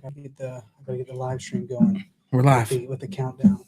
I gotta get the live stream going We're live. with the countdown.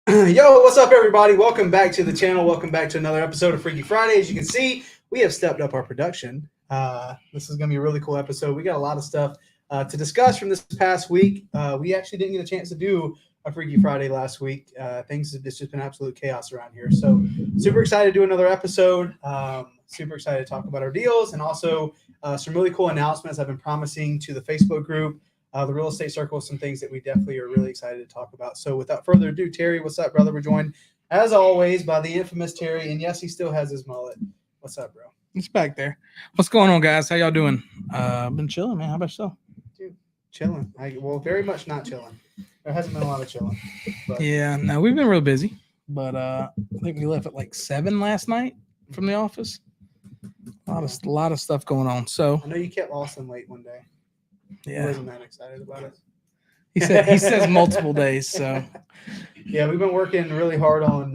Yo, what's up, everybody? Welcome back to the channel. Welcome back to another episode of Freaky Friday. As you can see, we have stepped up our production. This is going to be a really cool episode. We got a lot of stuff to discuss from this past week. We actually didn't get a chance to do a Freaky Friday last week. It's just been absolute chaos around here. So super excited to do another episode. Super excited to talk about our deals and also some really cool announcements I've been promising to the Facebook group. The real estate circle, some things that we definitely are really excited to talk about. So without further ado, Terry, what's up, brother? We're joined, as always, by the infamous Terry. And yes, he still has his mullet. What's up, bro? It's back there. What's going on, guys? How y'all doing? Been chilling, man. How about yourself? Dude, chilling. Very much not chilling. There hasn't been a lot of chilling. But. Yeah, no, we've been real busy. But I think we left at like 7 last night from the office. A lot of stuff going on. So I know you kept Austin late one day. Yeah, he wasn't that excited about it. He says multiple days. So yeah, we've been working really hard on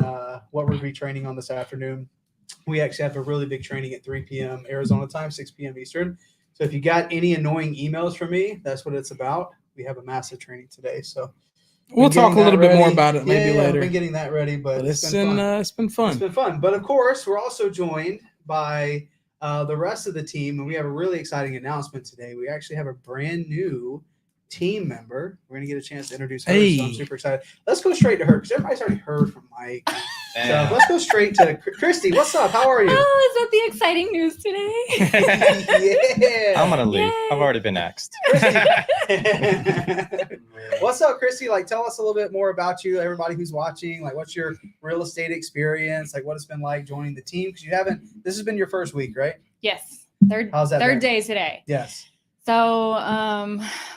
what we'll be training on this afternoon. We actually have a really big training at 3 p.m. Arizona time, 6 p.m. Eastern. So if you got any annoying emails from me, that's what it's about. We have a massive training today, so we'll talk a little bit more about it maybe later. I've been getting that ready, but it's been fun. It's been fun. But of course, we're also joined by the rest of the team, and we have a really exciting announcement today. We actually have a brand new team member. We're going to get a chance to introduce her, so I'm super excited. Let's go straight to her, because everybody's already heard from Mike. So let's go straight to Christy. What's up? How are you? Oh, is that the exciting news today? Yeah. I'm going to leave. Yay. I've already been axed. What's up, Christy? Like, tell us a little bit more about you, everybody who's watching. Like, what's your real estate experience? Like, what it's been like joining the team? Because this has been your first week, right? Yes. How's that third been? day today. Yes. So,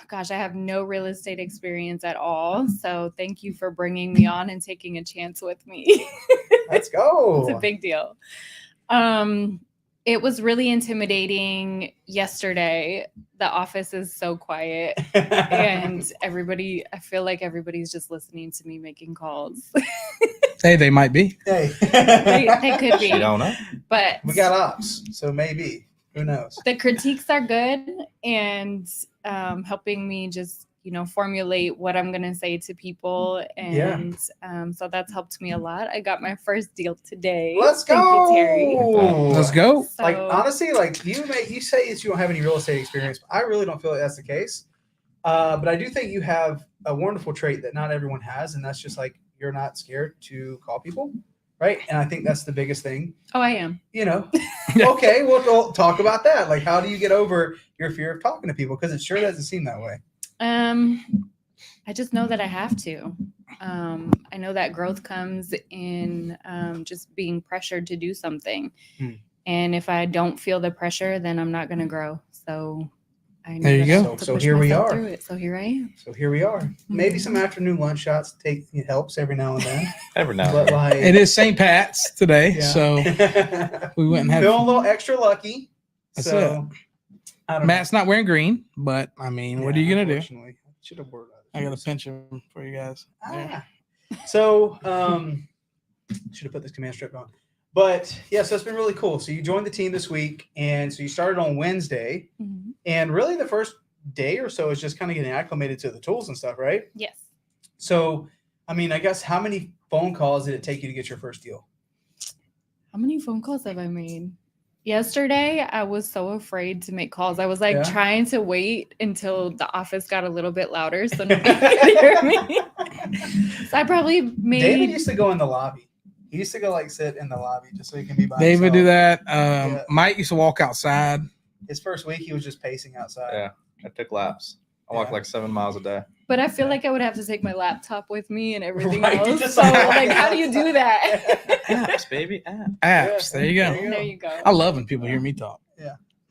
gosh, I have no real estate experience at all. So thank you for bringing me on and taking a chance with me. Let's go. It's a big deal. It was really intimidating yesterday. The office is so quiet and I feel like everybody's just listening to me making calls. Hey, they might be. Hey. they could be. You don't know. But we got ops, so maybe. Who knows? The critiques are good and helping me just, formulate what I'm going to say to people. And so that's helped me a lot. I got my first deal today. Let's go. Thank you, Terry. Let's go. So, like, honestly, like you say that you don't have any real estate experience, but I really don't feel like that's the case. But I do think you have a wonderful trait that not everyone has. And that's just like, you're not scared to call people. Right. And I think that's the biggest thing. Oh, I am. Okay, we'll talk about that. Like, how do you get over your fear of talking to people? Because it sure doesn't seem that way. I just know that I have to. I know that growth comes in just being pressured to do something. And if I don't feel the pressure, then I'm not going to grow. So I know there you go. So here we are. So here I am. So here we are. Maybe some afternoon lunch shots it helps every now and then. Every now and But then. like, It is St. Pat's today, Yeah. so we went and had. Feeling a little extra lucky. That's so I don't Matt's not wearing green, but I mean, what are you gonna do? Unfortunately, I should have worn that. I got to pinch him for you guys. There. So should have put this command strip on. But yeah, so it's been really cool. So you joined the team this week, and so you started on Wednesday, and really the first day or so is just kind of getting acclimated to the tools and stuff, right? Yes. So, I mean, I guess how many phone calls did it take you to get your first deal? How many phone calls have I made? Yesterday, I was so afraid to make calls. I was like trying to wait until the office got a little bit louder so nobody could hear me. So I probably made. David used to go in the lobby. He used to go like sit in the lobby just so he can be by David himself. do that. Mike used to walk outside. His first week, he was just pacing outside. Yeah, I took laps. I walk like 7 miles a day. But I feel like I would have to take my laptop with me and everything Right, else. just So, like- how do you do that? Apps, baby. Apps. Apps. There you go. There you go. I love when people hear me talk.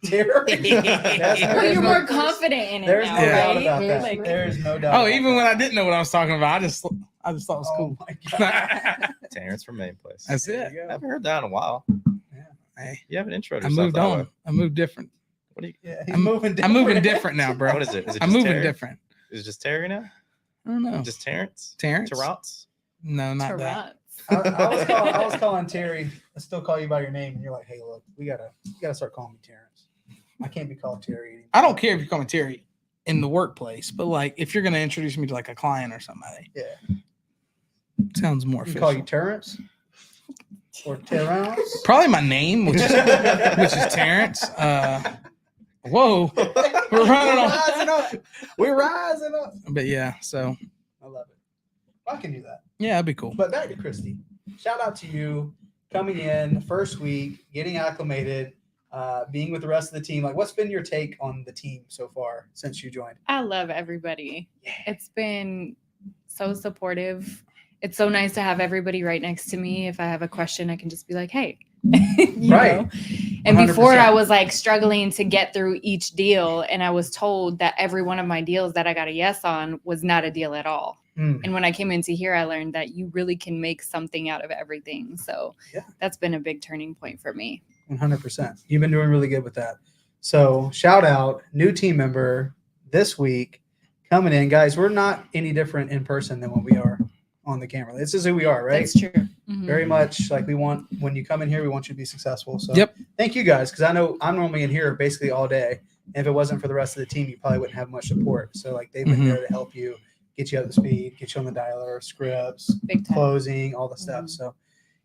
Terry. Well, you're more confident in it There's now, no doubt right? about that. Like, There's no doubt. Oh, about even that. when I didn't know what I was talking about, I just I just thought it was Oh cool. my God. Terrence from Main Place. That's There it. you I go. haven't heard that in a while. Hey, You haven't introed I yourself moved that on. way. I moved different. What do you? Yeah, he's I'm- moving I'm moving different. different now, bro. What is it? Is it I'm just moving Terry? different. Is it just Terry now? I don't know. Just Terrence? Terrence? Terrence? No, not that. Terrence. I was calling Terry. I still call you by your name, and you're like, "Hey, look, you gotta start calling me Terrence. I can't be called Terry anymore." I don't care if you call me Terry in the workplace, but like if you're gonna introduce me to like a client or somebody, Yeah, sounds more I can official. call you Terrence or Terrence. Probably my name, which is Terrence. Whoa, we're running on. rising up. We're rising up. But yeah, so I love it. I can do that. yeah, that'd be cool. But back to Christy. Shout out to you coming in first week, getting acclimated, being with the rest of the team. Like, what's been your take on the team so far since you joined? I love everybody. It's been so supportive. It's so nice to have everybody right next to me. If I have a question, I can just be like, hey. You Right. know? And before 100%. I was like struggling to get through each deal, and I was told that every one of my deals that I got a yes on was not a deal at all. Mm. And when I came into here, I learned that you really can make something out of everything. So Yeah. that's been a big turning point for me. 100%. You've been doing really good with that. So shout out, new team member this week coming in. Guys, we're not any different in person than what we are on the camera. This is who we are, right? That's true. Mhm. Very much like we want, when you come in here, we want you to be successful. So Yep. thank you guys, because I know I'm normally in here basically all day. And if it wasn't for the rest of the team, you probably wouldn't have much support. So like they've been Mhm. there to help you, get you up to speed, get you on the dialer, scripts, Big time. closing, all the stuff. Mhm. So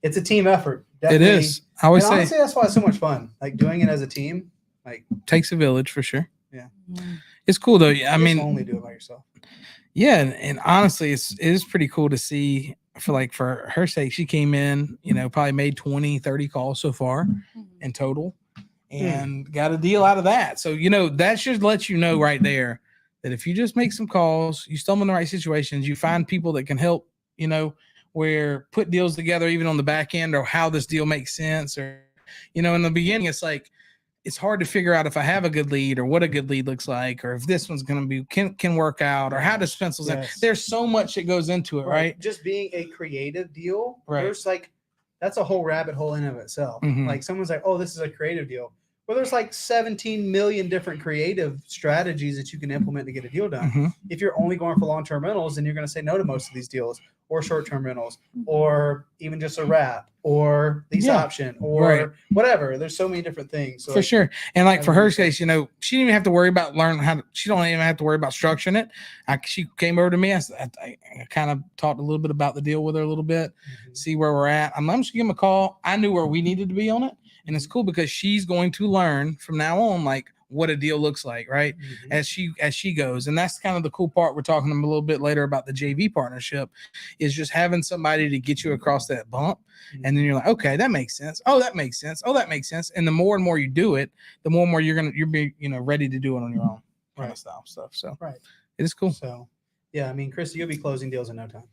it's a team effort. It Definitely. is. I always And say honestly, that's why it's so much fun. Like doing it as a team. Like, takes a village for sure. Mhm. It's cool though. I you just mean, only do it by yourself. yeah, and honestly, it is pretty cool to see. For her sake, she came in, probably made 20, 30 calls so far Mhm. in total, and got a deal out of that. So that should let you know right there that if you just make some calls, you stumble in the right situations, you find people that can help, where put deals together even on the back end, or how this deal makes sense, or in the beginning, it's like it's hard to figure out if I have a good lead or what a good lead looks like, or if this one's going to be can work out, or how does pencils in. Yes. There's so much that goes into it, right? Just being a creative deal. Right. There's like, that's a whole rabbit hole in of itself. Mhm. Like someone's like, oh, this is a creative deal. Well, there's like 17 million different creative strategies that you can implement to get a deal done. Mhm. If you're only going for long-term rentals, then you're going to say no to most of these deals, or short-term rentals, or even just a wrap, or lease Yeah. option, or Right. whatever. There's so many different things. So For like, sure. And like I for her really case, she didn't even have to worry about learning how to, she don't even have to worry about structuring it. She came over to me. I kind of talked a little bit about the deal with her a little bit, Mhm. see where we're at. I'm just gonna give him a call. I knew where we needed to be on it. And it's cool because she's going to learn from now on, like what a deal looks like, right? Mhm. As she goes. And that's kind of the cool part. We're talking a little bit later about the JV partnership, is just having somebody to get you across that bump. And then you're like, okay, that makes sense. Oh, that makes sense. Oh, that makes sense. And the more and more you do it, the more and more you'll be, ready to do it on your own kind Right. of style stuff. So Right. it is cool. So, yeah, I mean, Christy, you'll be closing deals in no time.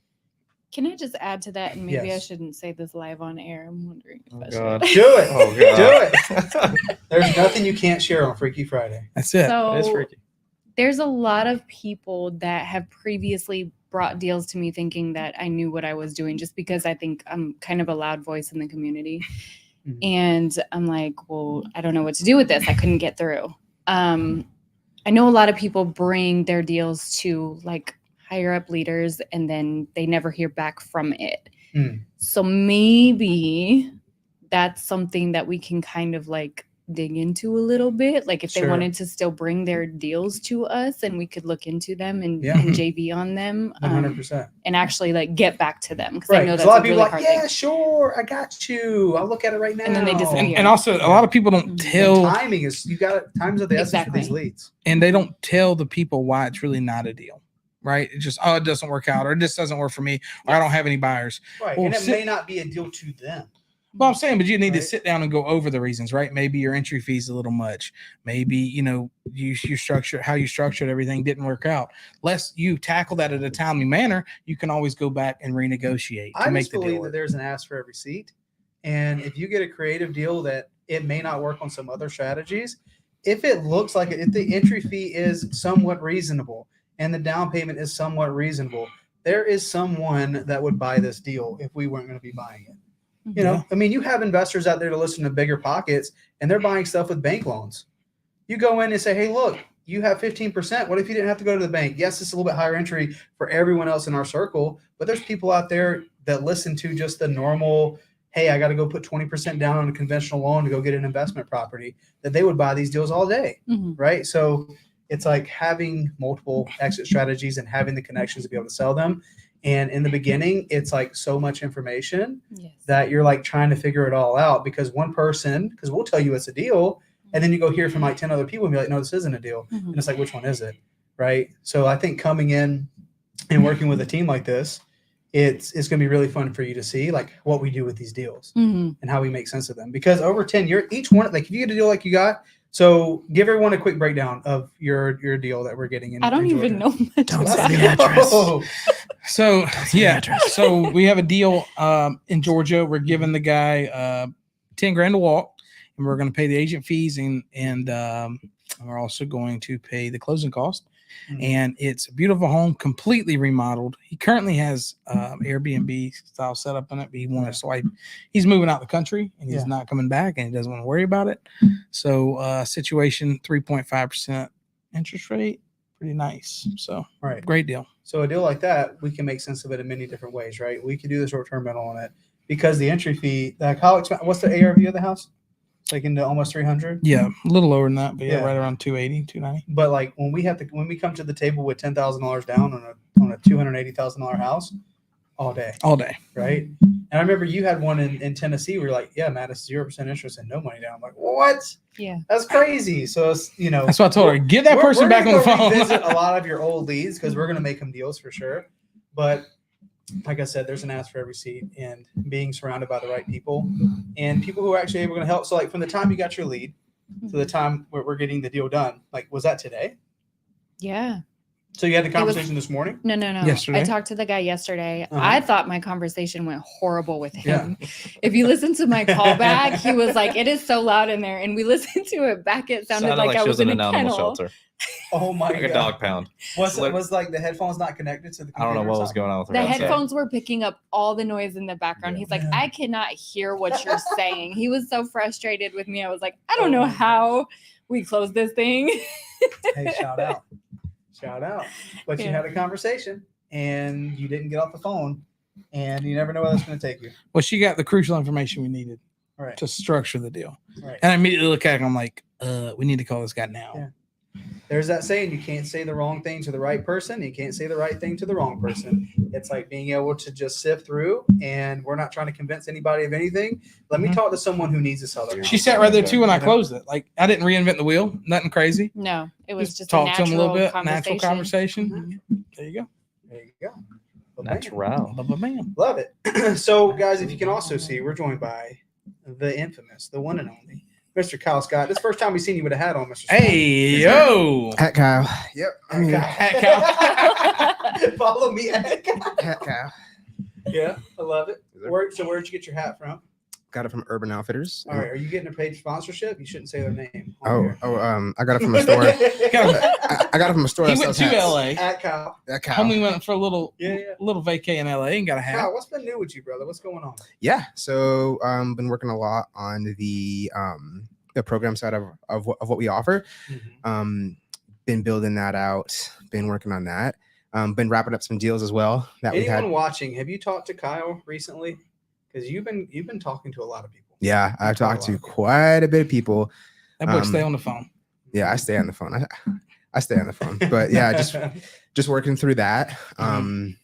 Can I just add to that? And maybe Yes. I shouldn't say this live on air. I'm wondering if Oh, I God. should. Do it. Oh, Do God. it. There's nothing you can't share on Freaky Friday. That's it. So It is freaky. there's a lot of people that have previously brought deals to me thinking that I knew what I was doing, just because I think I'm kind of a loud voice in the community. Mhm. And I'm like, well, I don't know what to do with this. I couldn't get through. I know a lot of people bring their deals to like higher up leaders and then they never hear back from it. Mm. So maybe that's something that we can kind of like dig into a little bit. Like if they Sure. wanted to still bring their deals to us and we could look into them and, Yeah. and JV on them 100%. and actually like get back to them. Because Right. I know 'cause that's a lot a of people really are like, hard yeah, thing. sure, I got you. I'll look at it right now. And then they disappear. And also a lot of people don't Mhm. tell, And timing is, you got it. Time's of the essence for these Exactly. leads. and they don't tell the people why it's really not a deal. Right? It's just, oh, it doesn't work out, or this doesn't work for me, or I don't have any buyers. Right. Well, and it sit- may not be a deal to them. Well, I'm saying, but you need to Right. sit down and go over the reasons, right? Maybe your entry fee is a little much. Maybe, you structure how you structured everything didn't work out. Less you tackle that at a timely manner, you can always go back and renegotiate to I make just the deal believe that work. there's an ask for every seat. And if you get a creative deal that it may not work on some other strategies, if it looks like it, if the entry fee is somewhat reasonable and the down payment is somewhat reasonable, there is someone that would buy this deal if we weren't going to be buying it. You know, Yeah. I mean, you have investors out there to listen to Bigger Pockets, and they're buying stuff with bank loans. You go in and say, hey, look, you have 15%. What if you didn't have to go to the bank? Yes, it's a little bit higher entry for everyone else in our circle, but there's people out there that listen to just the normal, hey, I got to go put 20% down on a conventional loan to go get an investment property, that they would buy these deals all day, right? So it's like having multiple exit strategies and having the connections to be able to sell them. And in the beginning, it's like so much information that you're like trying to figure it all out, because one person, because we'll tell you it's a deal, and then you go hear from like 10 other people and be like, no, this isn't a deal. And it's like, which one is it? Right. So I think coming in and working with a team like this, it's going to be really fun for you to see like what we do with these deals and how we make sense of them. Because over 10 years, each one, like if you get a deal like you got, so give everyone a quick breakdown of your deal that we're getting in. I don't even know much Don't about say it. the address. Oh, So so we have a deal in Georgia. We're giving the guy 10 grand to walk, and we're going to pay the agent fees, and we're also going to pay the closing cost. And it's a beautiful home, completely remodeled. He currently has Airbnb style setup in it, but he wanted to he's moving out the country and he's not coming back, and he doesn't want to worry about it. So situation, 3.5% interest rate, pretty nice. So right. great deal. So a deal like that, we can make sense of it in many different ways, right? We can do the short-term rental on it because the entry fee, like what's the ARV of the house? It's like into almost 300. Yeah, a little lower than that, but Yeah. right around 280, 290. But like when we come to the table with $10,000 down on a $280,000 house, all day, right? And I remember you had one in Tennessee where you're like, yeah, man, it's 0% interest and no money down. I'm like, what? Yeah, that's crazy. So it's, you know, that's what I told her. Get that person back on the phone. Visit a lot of your old leads because we're going to make them deals for sure. But like I said, there's an ask for every seat, and being surrounded by the right people and people who are actually able to help. So like from the time you got your lead to the time where we're getting the deal done, like was that today? Yeah. So you had the conversation this morning? No. Yesterday? I talked to the guy yesterday. Uh-huh. I thought my conversation went horrible with him. If you listen to my call back, he was like, it is so loud in there. And we listened to it back. It sounded like I was in an a animal kennel. shelter. Oh my Like God. a dog pound. Was like the headphones not connected to the computer? I don't know what was going on with her The headset. headphones were picking up all the noise in the background. Yeah. He's like, Yeah. I cannot hear what you're saying. He was so frustrated with me. I was like, I don't know how we close this thing. Hey, shout out. But you had a conversation and you didn't get off the phone, and you never know where that's going to take you. Well, she got the crucial information we needed Right. to structure the deal. Right. And I immediately look at it and I'm like, we need to call this guy now. Yeah. There's that saying, you can't say the wrong thing to the right person. You can't say the right thing to the wrong person. It's like being able to just sift through, and we're not trying to convince anybody of anything. Let me talk to someone who needs to sell their house. She sat right there too when I closed it. Like I didn't reinvent the wheel, nothing crazy. No, it was just talk a to him a little bit, conversation. natural conversation. There you go. There you go. Well, man, Natural. Love a man. love it. So, guys, if you can also see, we're joined by the infamous, the one and only, Mr. Kyle Scott. This is the first time we've seen you with a hat on, Mr. Scott. Hey, yo. Hat Kyle. Yep. I'm here. Hat cow. Follow me at Hat Kyle. Yeah, I love it. Where'd you get your hat from? Got it from Urban Outfitters. All right, are you getting a paid sponsorship? You shouldn't say their name. I got it from a store. I got it from a store. He that went sells to hats. LA. At Kyle. That Kyle. Homie went for a little Yeah. little vacay in LA and got a hat. Kyle, what's been new with you, brother? What's going on? Yeah. So been working a lot on the program side of what we offer. Been building that out. Been working on that. Been wrapping up some deals as well that we Anyone had. watching, have you talked to Kyle recently? Because you've been talking to a lot of people. Yeah, I've talked to Wow. quite a bit of people. That boy stay on the phone. Yeah, I stay on the phone. I stay on the phone. But yeah, just working through that. I've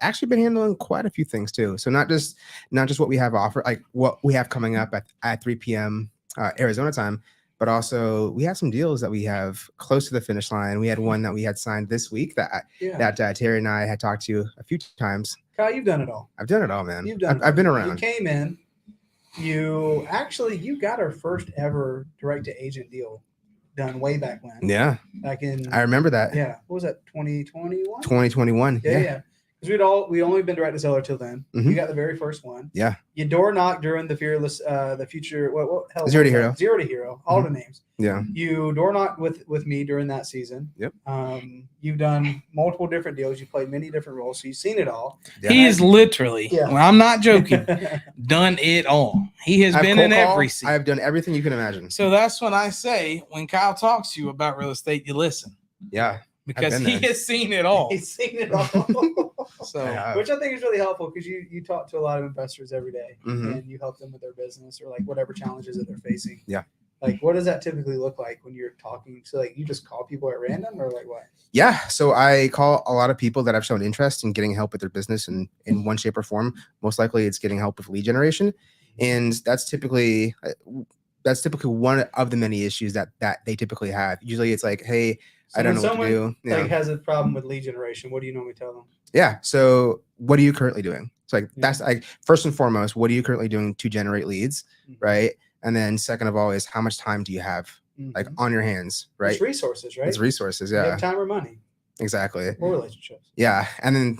actually been handling quite a few things too. So not just what we have offered, like what we have coming up at 3 p.m. Arizona time, but also we have some deals that we have close to the finish line. We had one that we had signed this week that Terry and I had talked to a few times. Kyle, you've done it all. I've done it all, man. You've done. I've been You around. came in. You got our first ever direct to agent deal done way back when. Yeah, Back in. I remember that. Yeah. What was that? 2021. 2021. Yeah. because we'd only been direct to seller till then. Mhm. You got the very first one. Yeah. You door knocked during the fearless, the future. What hell? Zero to was that? Hero. Zero to Hero. All the names. Yeah. You door knocked with me during that season. Yep. You've done multiple different deals. You played many different roles, so you've seen it all. Yeah. He is literally, Yeah. well, I'm not joking, done it all. He has I've been cold in called, every seat. I've done everything you can imagine. So that's when I say, when Kyle talks to you about real estate, you listen Yeah. because been he there. has seen it all. He's seen it all. So Yeah. Which I think is really helpful because you talk to a lot of investors every day Mhm. and you help them with their business or like whatever challenges that they're facing. Yeah. Like, what does that typically look like when you're talking? So, like, you just call people at random or like what? Yeah. So I call a lot of people that have shown interest in getting help with their business in one shape or form. Most likely it's getting help with lead generation. And that's typically one of the many issues that they typically have. Usually it's like, hey, So I don't when know what to do. Yeah. Like has a problem with lead generation, what do you normally tell them? Yeah. So what are you currently doing? It's like, Yeah. that's like, first and foremost, what are you currently doing to generate leads? Mhm. Right. And then second of all is how much time do you have like Mhm. on your hands? Right. It's resources, right? It's resources. You Yeah, have time or money exactly. or relationships. Yeah. And then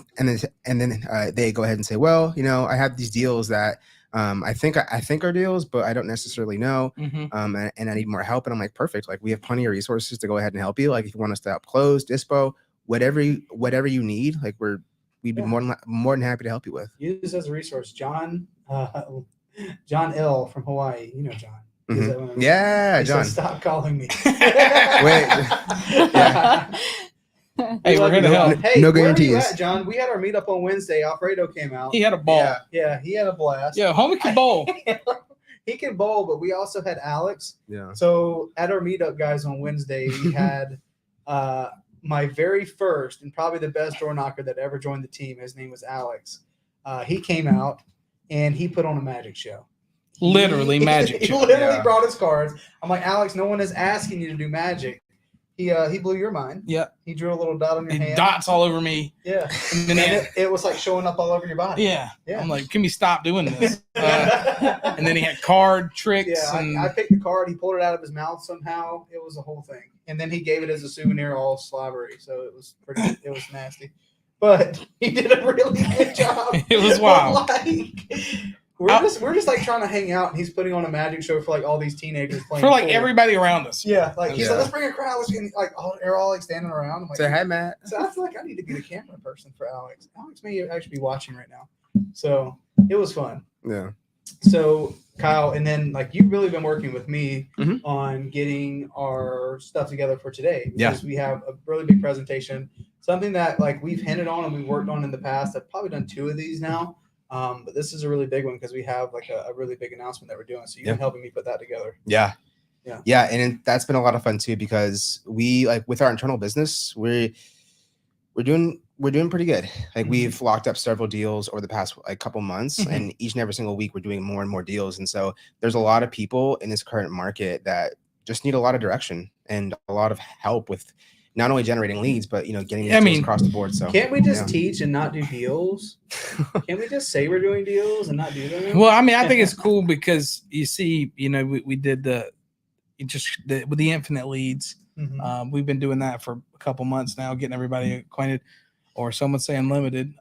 they go ahead and say, well, I have these deals that I think are deals, but I don't necessarily know. mhm. And I need more help. And I'm like, perfect. Like we have plenty of resources to go ahead and help you. Like if you want us to help close, dispo, whatever you need, like we'd be Yeah. more than happy to help you with. Use as a resource. John L from Hawaii. You know John. Use that one. Yeah, He John. said, stop calling me. Yeah. Hey, we're here to help. Hey, No where are you guarantees. at, John? We had our meetup on Wednesday. Alfredo came out. He had a ball. Yeah, he had a blast. Yeah, homie can bowl. He can bowl, but we also had Alex. Yeah. So at our meetup, guys, on Wednesday, we had my very first and probably the best door knocker that ever joined the team. His name was Alex. He came out and he put on a magic show. Literally magic He show. literally Yeah. brought his cards. I'm like, Alex, no one is asking you to do magic. He blew your mind. Yep. He drew a little dot on your And hand. dots all over me. Yeah. And And then it was like showing up all over your body. yeah. Yeah. I'm like, can we stop doing this? And then he had card tricks Yeah, and I picked the card. He pulled it out of his mouth somehow. It was a whole thing. And then he gave it as a souvenir, all slobbery. So it was nasty. But he did a really good job. It was wild. Like, we're just like trying to hang out, and he's putting on a magic show for like all these teenagers playing for like pool. everybody around us. Yeah, like he's Yeah. like, let's bring a crowd. Let's get like they're all like standing around. I'm like, Say hi, Matt. so I feel like I need to be the camera person for Alex. Alex may actually be watching right now. So it was fun. Yeah. So Kyle, and then like you've really been working with me Mhm. on getting our stuff together for today. Yeah. Because we have a really big presentation, something that like we've hinted on and we worked on in the past. I've probably done 2 of these now. But this is a really big one because we have like a really big announcement that we're doing. So you've been helping me put that together. Yeah. Yeah. Yeah. And that's been a lot of fun too, because we like with our internal business, we're doing pretty good. Like Mhm. we've locked up several deals over the past like couple months, Mhm. and each and every single week we're doing more and more deals. And so there's a lot of people in this current market that just need a lot of direction and a lot of help with not only generating leads, but getting these deals across the board. So Can't we just yeah. teach and not do deals? Can't we just say we're doing deals and not do them? Well, I mean, I think it's cool because you see, we did with the infinite leads. Mhm. We've been doing that for a couple months now, getting everybody acquainted, or some would say unlimited.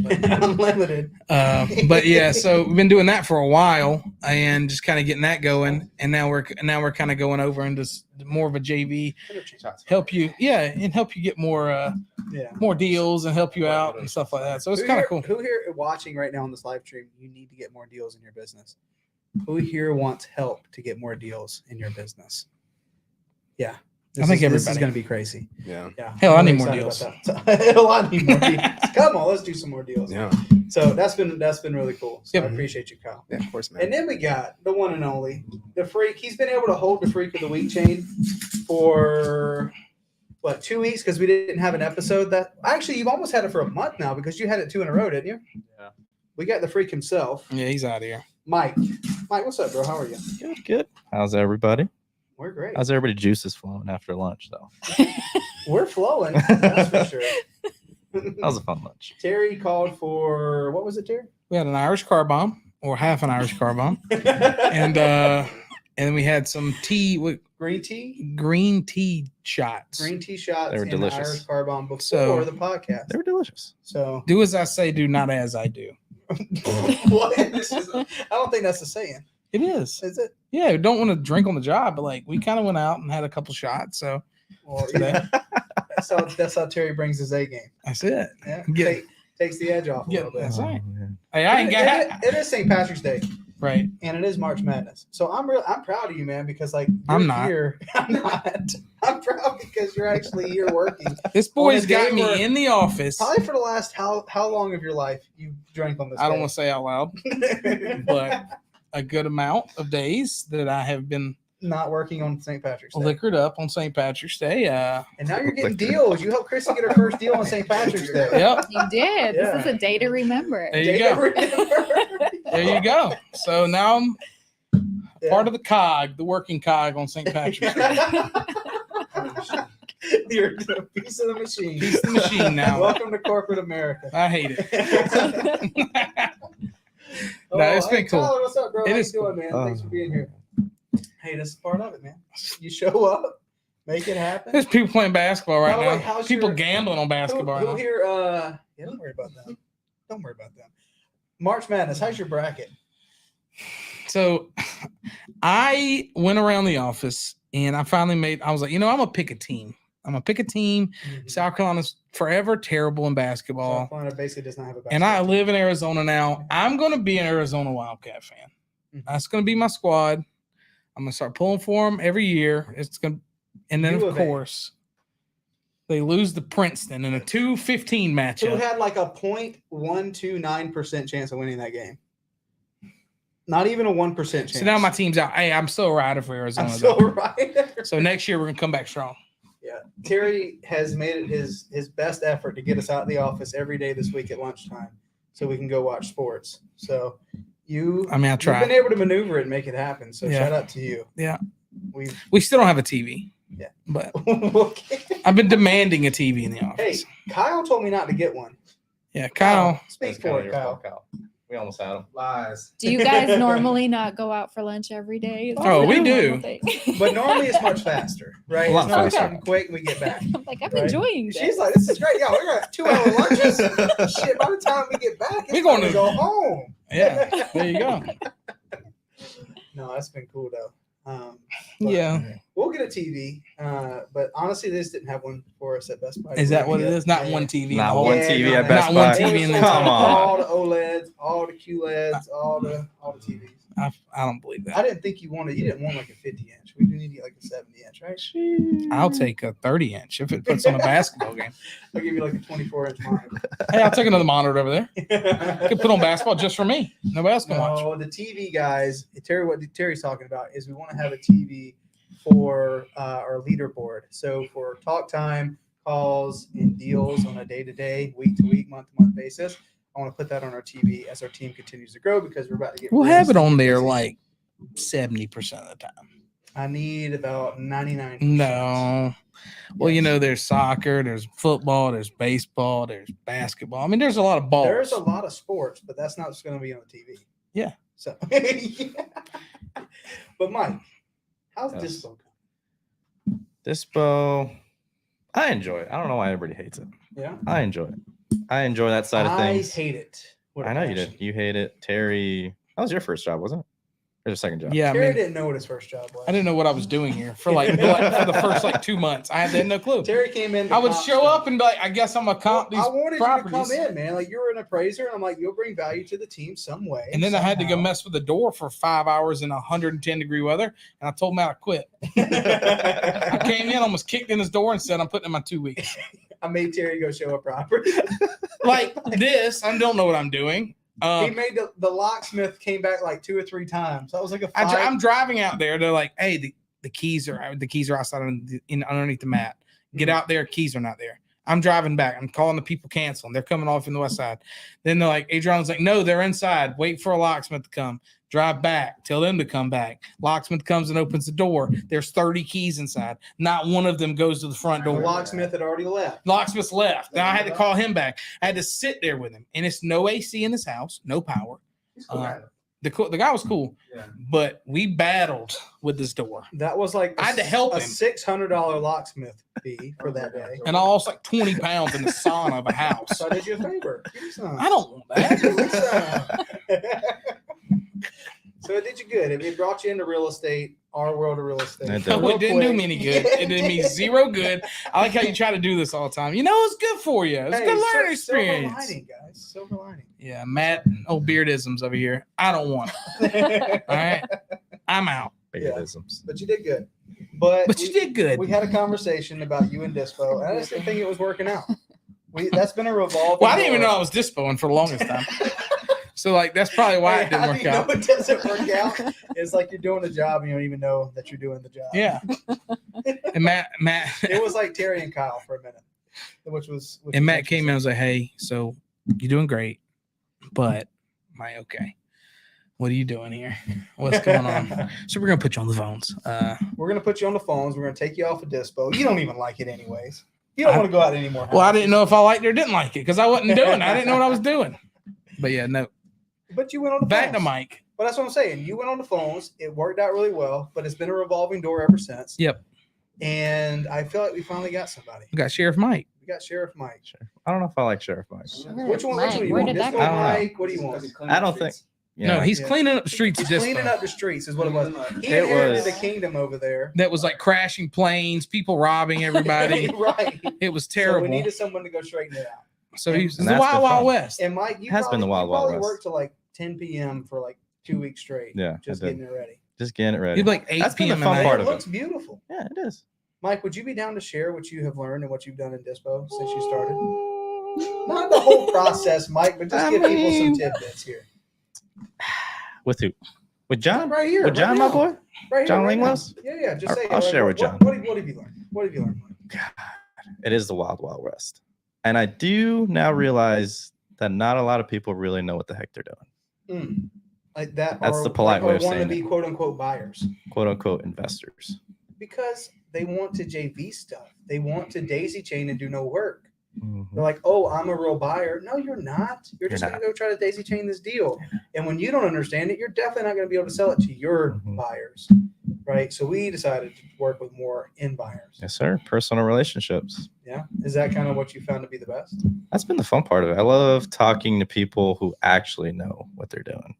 Unlimited. But yeah, so we've been doing that for a while and just kind of getting that going. And now we're kind of going over into more of a JV, help you get more Yeah. more deals and help you out and stuff like that. So it's Who kind here- of cool. Who here watching right now on this live stream, you need to get more deals in your business? Who here wants help to get more deals in your business? Yeah. I think this is everybody. going to be crazy. Yeah. Yeah. Hell, I I'm need more excited deals. about that. Hell, I need more deals. Come on, let's do some more deals. Yeah. So that's been really cool. So Yep. I appreciate you, Kyle. Yeah, of course, man. And then we got the one and only, the freak. He's been able to hold the freak of the week chain for 2 weeks because we didn't have an episode. That actually you've almost had it for a month now because you had it 2 in a row, didn't you? Yeah. We got the freak himself, Yeah, he's out of here. Mike. Mike, what's up, bro? How are you? Good. How's everybody? We're great. How's everybody juices flowing after lunch though? We're flowing. That's for sure. That was a fun lunch. Terry called for what was it, Terry? We had an Irish car bomb or half an Irish car bomb, and then we had some tea. green tea. green tea shots. Green tea shots They were and delicious. Irish car bomb before So- the podcast. They were delicious. So Do as I say, do not as I do. what? I don't think that's the saying. It is. Is it? Yeah, don't want to drink on the job, but like we kind of went out and had a couple shots. So Well, Today. yeah. That's how Terry brings his A game. that's it. Yeah, Get- takes the edge off a Yeah, little bit. that's right. Oh, man. Hey, I ain't got It is St. Patrick's Day, right. and it is March Madness. So I'm proud of you, man, because like I'm you're not. here. I'm not. I'm proud because you're actually here working. This boy's On a day got where- me in the office. Probably for the last how long of your life you drank on this? I don't day? want to say out loud, but a good amount of days that I have been not working on St. Patrick's Day. liquored up on St. Patrick's Day. And now you're getting Liquored. deals. You helped Chrissy get her first deal on St. Patrick's Day. Yep. You did. Yeah. This is a day to remember. There you go. There you go. So now I'm part of the cog, the working cog on St. Patrick's Day. You're a piece of the machine. Piece of the machine now. Welcome to corporate America. I hate it. No, it's been cool. Tyler, what's up, bro? It How is you doing, man? cool. Thanks for being here. Hey, this is part of it, man. You show up, make it happen. There's people playing basketball right By the way, now. how's People your- gambling on basketball Who right now. here? Yeah, don't worry about them. Don't worry about them. March Madness. How's your bracket? So I went around the office and I finally I was like, I'm going to pick a team. I'm going to pick a team. South Carolina's forever terrible in basketball. South Carolina basically does not have a basketball And I team. live in Arizona now. I'm going to be an Arizona Wildcat fan. Mhm. That's going to be my squad. I'm going to start pulling for them every year. It's going to, and then U of of A. course they lose to Princeton in a 2-15 Who matchup. had like a 0.129% chance of winning that game? Not even a 1% chance. So now my team's out. Hey, I'm still a rider for Arizona. I'm so though. right. So next year we're going to come back strong. Yeah, Terry has made it his best effort to get us out of the office every day this week at lunchtime, so we can go watch sports. So I you've mean, I try. been able to maneuver it and make it happen. So Yeah. shout out to you. Yeah. We We still don't have a TV. Yeah. But okay. I've been demanding a TV in the Hey, office. Kyle told me not to get one. Yeah, Kyle. Speak That's kinda for it, your Kyle. fault, Kyle. We almost had him. Lies. Do you guys normally not go out for lunch every day? Is Oh, that we a do. normal thing? But normally it's much faster, right? A lot It's normally faster. something quick and we get back. I'm like, I'm Right. enjoying this. She's like, this is great. Yeah, we got 2-hour lunches. Shit, by the time we get back, it's We're going time to- go home. Yeah, there you go. No, that's been cool though. But Yeah. we'll get a TV. But honestly, they just didn't have one for us at Best Buy. Is that what it is? Not Yeah. one TV. in the Not whole- one Yeah, TV no, at not Best one Buy. TV in the Come on. All the OLEDs, all the QLEDs, all the TVs. I don't believe I that. didn't think you didn't want like a 50-inch. We do need to get like a 70-inch, right? I'll take a 30-inch if it puts on a basketball game. I'll give you like a 24-inch monitor. Hey, I'll take another monitor over there. You could put on basketball just for me. Nobody else can watch. No, the TV guys, what Terry's talking about is we want to have a TV for our leaderboard. So for talk time, calls, and deals on a day-to-day, week-to-week, month-to-month basis, I want to put that on our TV as our team continues to grow because we're about to get. We'll really have it on there busy. like 70% of the time. I need about 99. No. Well, there's soccer, there's football, there's baseball, there's basketball. I mean, there's a lot of balls. There's a lot of sports, but that's not what's going to be on the TV. Yeah. So, yeah. But Mike, how's Yes. Dispo? Dispo, I enjoy it. I don't know why everybody hates it. Yeah, I enjoy it. I enjoy that side of things. I hate it. What a I know you passion. did. You hate it. Terry, that was your first job, wasn't it? Or your second job? Yeah, I Terry mean, didn't know what his first job was. I didn't know what I was doing here for for the first like 2 months. I had no clue. Terry came in. to I would comp show stuff. up and be like, I guess I'm a comp these I wanted properties. you to come in, man. Like you're an appraiser, and I'm like, you'll bring value to the team some way. And then I had to go somehow. mess with the door for 5 hours in 110-degree weather, and I told him how to quit. I came in, almost kicked in his door, and said, "I'm putting in my 2 weeks." I made Terry go show up property. Like this, I don't know what I'm doing. He made the locksmith came back like 2 or 3 times. That was like a fight. I'm driving out there. They're like, "Hey, the keys are outside underneath the mat. Get Mhm. out there. Keys are not there." I'm driving back. I'm calling the people canceling. They're coming off in the west side. Then they're like, Adrian's like, "No, they're inside. Wait for a locksmith to come. Drive back. Tell them to come back." Locksmith comes and opens the door. There's 30 keys inside. Not one of them goes to the front The door. locksmith had already left. Locksmith left. Now I had to call him back. I had to sit there with him. And it's no AC in this house, no power. The guy was cool, Yeah. but we battled with this door, That was like I had to help a him. $600 locksmith fee for that day. and I lost like 20 pounds in the sauna of a house. So I did you a favor. Give me some. I don't want that. Give me some. So it did you good. It brought you into real estate, our world of real estate. It did. No, Real it didn't do quick. me any good. It did me zero good. I like how you try to do this all the time. You know, it's good for you. It's a Hey, good learning silver experience. lining, guys. Silver lining. Yeah, Matt, old beardisms over here. I don't want it. All right, I'm out. Beardisms. But you did good. But You did good. We had a conversation about you and Dispo, and I just didn't think it was working out. That's been a revolving. Well, I didn't even know door. I was dispoing for the longest time. So like that's probably why it didn't How work do you out. know it doesn't work out? It's like you're doing a job and you don't even know that you're doing the job. Yeah. And Matt It was like Terry and Kyle for a minute, which was Matt came in and was like, "Hey, so you're doing great, but am I okay? What are you doing here? What's going on?" So we're gonna put you on the phones. We're gonna put you on the phones. We're gonna take you off of Dispo. You don't even like it anyways. You don't want to go out anymore. Well, I didn't know if I liked it or didn't like it because I wasn't doing it. I didn't know what I was doing. But yeah, no. But you went on the Back to phones. Mike. But that's what I'm saying. You went on the phones. It worked out really well, but it's been a revolving door ever since. Yep. And I feel like we finally got somebody. We got Sheriff Mike. We got Sheriff Mike. I don't know if I like Sheriff Mike. Which one? Which one you Where want? did that Dispo come from? Mike? What do you want? I don't think. No, Yeah. he's Yeah. cleaning up the streets He's of this. cleaning up the streets is what it was. He It inherited was- the kingdom over there. That was like crashing planes, people robbing everybody. Right. It was So terrible. we needed someone to go straighten it out. So he's And the that's Wild been Wild fun. West. And Mike, you Has been probably, the Wild you Wild probably West. worked till like 10 p.m. for like 2 weeks straight. Yeah, Just I did. getting it ready. Just getting it ready. You'd be like 8 That's been the p.m. fun at part night. It of looks beautiful. Yeah, it is. Mike, would you be down to share what you have learned and what you've done in Dispo since you started? Not the whole process, Mike, but just I give people some mean- tidbits here. With who? With John? Right here. With John, right my now. boy? Right here, John right now. Linglos? Yeah. Just say I'll it. share with John. What have you learned? What have you learned, Mike? God, it is the Wild Wild West. And I do now realize that not a lot of people really know what the heck they're doing. Like that. That's or, the polite way of want to saying be quote unquote buyers Quote unquote investors. because they want to JV stuff. They want to daisy chain and do no work. Mhm. They're like, oh, I'm a real buyer. No, you're not. You're just You're going to go try to daisy chain this deal. And when you don't understand it, you're definitely not going to be able to sell it to your Mhm. buyers. Right. So we decided to work with more in buyers. Yes, sir. Personal relationships. Yeah. Is that kind of what you found to be the best? That's been the fun part of it. I love talking to people who actually know what they're doing.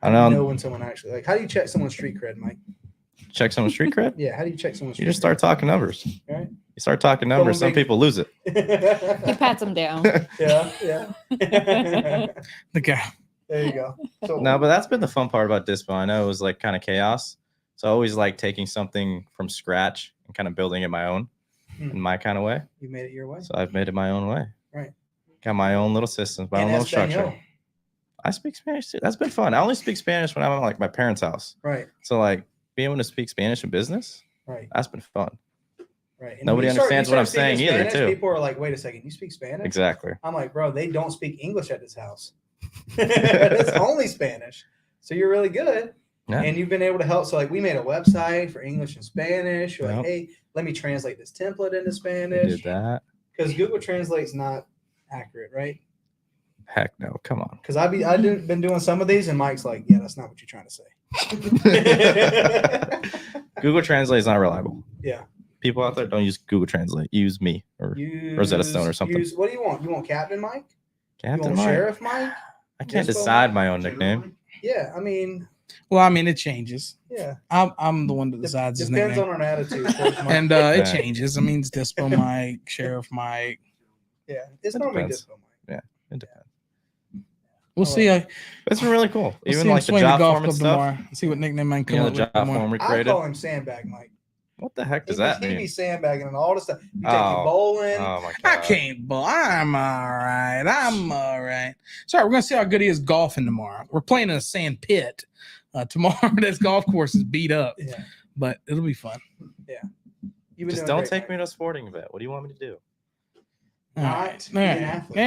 I How do don't you know. know when someone actually, like, how do you check someone's street cred, Mike? Check someone's street cred. Yeah. How do you check someone's You street just start talking numbers. Right. You start talking numbers. Some big- people lose it. He cred? pats him down. Yeah. The guy. There you go. So, No, but that's been the fun part about Dispo. I know it was like kind of chaos. So I always like taking something from scratch and kind of building it my own in my kind of way. you made it your way. So I've made it my own way. Right. Got my own little systems, my And own little structure. Espanol. I speak Spanish too. That's been fun. I only speak Spanish when I'm at like my parents' house. Right. So like being able to speak Spanish in business, Right. that's been fun. Right. And Nobody when you start- understands you what I'm start speaking saying either, Spanish, too. People are like, wait a second, you speak Spanish? Exactly. I'm like, bro, they don't speak English at this house. It's only Spanish. So you're really good. Yeah. And you've been able to help. So like we made a website for English and Spanish. You're like, Yep. hey, let me translate this template into We Spanish. did that. Because Google Translate's not accurate, right? Heck no. Come on. Because I've been doing some of these and Mike's like, yeah, that's not what you're trying to say. Google Translate is not reliable. Yeah. People out there don't use Google Translate. Use me or Rosetta Stone or something. What do you want? You want Captain Mike? Captain you want Mike. Sheriff Mike? I can't Dispo decide Mike? my own nickname. Yeah, I mean, Well, I mean, it changes. yeah. I'm the one that decides his Depends nickname. on our attitude. towards Mike. And Yeah. it changes. I mean, it's Dispo Mike, Sheriff Mike. yeah, it's It normally depends. Dispo Mike. It depends. We'll see. It's been really cool. We'll Even see him like the swing job golf form and club stuff. tomorrow. See what nickname I can You come know, up the with job tomorrow. form we I created. call him Sandbag Mike. What the heck does He that be mean? sandbagging and all the stuff. You take Oh. you bowling. Oh my I god. can't, but I'm all right. I'm all right. Sorry, we're gonna see how good he is golfing tomorrow. We're playing in a sand pit tomorrow. This golf course is beat up, Yeah. but it'll be fun. You've been Just doing don't great, take me Mike. to a sporting event. What do you want me to do? All Not right. be an athlete.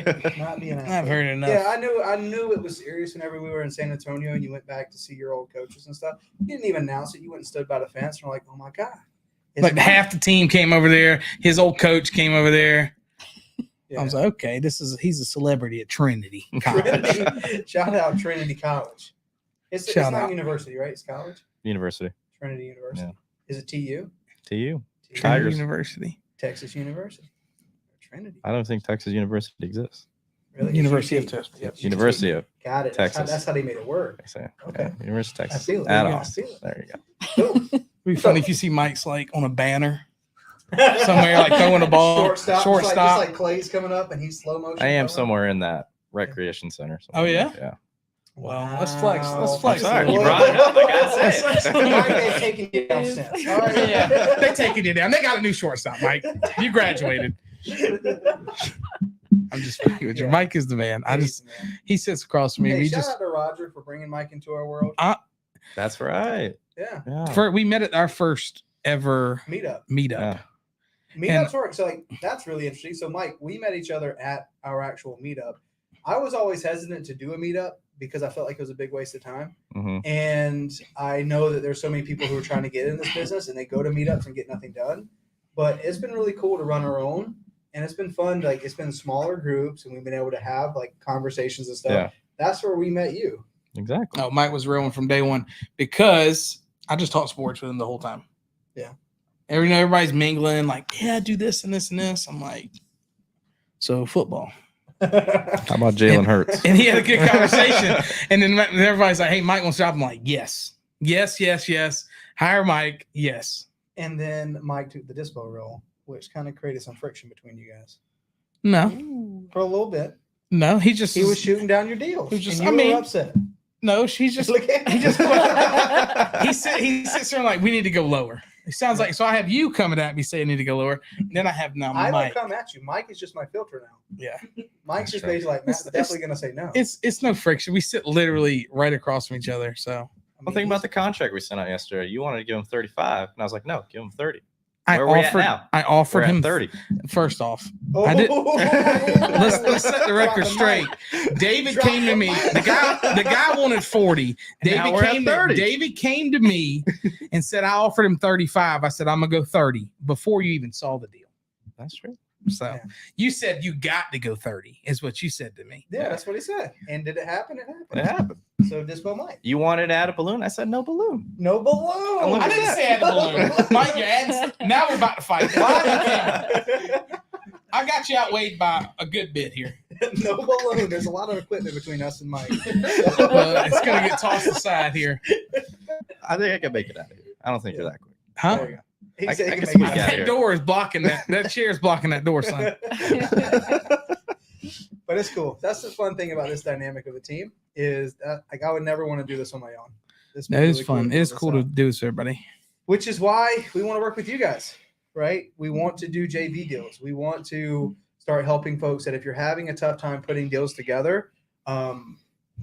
All right. Not be an athlete. I've heard enough. Yeah, I knew it was serious whenever we were in San Antonio and you went back to see your old coaches and stuff. You didn't even announce it. You went and stood by the fence and were like, oh my God. It's Like Mike. half the team came over there. His old coach came over there. I was like, okay, he's a celebrity at Trinity College. Trinity, shout out Trinity College. It's Shout not out. university, right? It's college. University. Trinity University. Yeah. Is it TU? TU. Trinity Tigers. University. Texas University. Trinity. I don't think Texas University exists. Really? University of UT. Texas. Yep. University of Got it. Texas. That's how they made it work. I say. Okay. Yeah, University of Texas. I feel it. At Yeah, I Austin. feel it. There you go. Cool. It'd be funny if you see Mike's like on a banner somewhere, like throwing a ball. Shortstop. Shortstop. Just like Clay's coming up and he's slow motion. I am going. somewhere in that recreation center. Oh, yeah? Yeah. Well, let's flex. Let's Wow. flex. I'm sorry, a you little brought bit. it up. I gotta say it. Mike ain't taking you down since. All right. Yeah, they taking you down. They got a new shortstop, Mike. You graduated. I'm just fucking with you. Yeah. Mike is the man. He sits across from me. Hey, We shout just out to Roger for bringing Mike into our world. That's right. Yeah. Yeah. we met at our first ever Meetup. meetup. Yeah. Meetups work. So like that's really interesting. So Mike, we met each other at our actual meetup. I was always hesitant to do a meetup because I felt like it was a big waste of time. Mhm. And I know that there's so many people who are trying to get in this business and they go to meetups and get nothing done. But it's been really cool to run our own. And it's been fun. Like it's been smaller groups and we've been able to have like conversations and stuff. Yeah. That's where we met you. Exactly. No, Mike was real one from day one because I just talked sports with him the whole time. Yeah. Everybody's mingling, like, yeah, do this and this and this. I'm like, so football. How about Jalen Hurts? And he had a good conversation. And then everybody's like, hey, Mike wants to job. I'm like, yes. Hire Mike. Yes. And then Mike took the dispo role, which kind of created some friction between you guys No, for a little bit. no, he He was shooting down your deals. He was just- and I you mean- were upset. no, she's just, Look at he just, he sits there like, we need to go lower. It sounds like, so I have you coming at me saying I need to go lower. Then I have now I don't Mike. come at you. Mike is just my filter now. Yeah. Mike's That's just true. basically like, Matt's definitely going to say no. It's no friction. We sit literally right across from each other. So Well, think about the contract we sent out yesterday. You wanted to give him 35, and I was like, no, give him 30. I Where are we at offered, now? I offered We're at him 30. First off, Oh, I did- let's set the record Drop straight. mic. David Drop came to the me. mic. The guy wanted 40. Now we're at 30. David came to me and said I offered him 35. I said I'm gonna go 30 before you even saw the deal. That's true. So Yeah. you said you got to go 30 is what you said to me. Yeah, that's what he said. And did it happen? It happened. It happened. So dispo Mike. You wanted to add a balloon? I said no balloon. No balloon. look I at didn't that. say I had a balloon. Mike, you're adding, now we're about to fight. I got you outweighed by a good bit here. No balloon. There's a lot of equipment between us and Mike. It's gonna get tossed aside here. I think I can make it out of here. I don't think you're that quick. Huh? There you go. He I said he can can squeak make it out out. here. That door is blocking that. That chair is blocking that door, son. But it's cool. That's the fun thing about this dynamic of the team is that like I would never want to do this on my own. This That is fun. It is cool to do this, everybody. Which is why we want to work with you guys, right? We want to do JV deals. We want to start helping folks that if you're having a tough time putting deals together,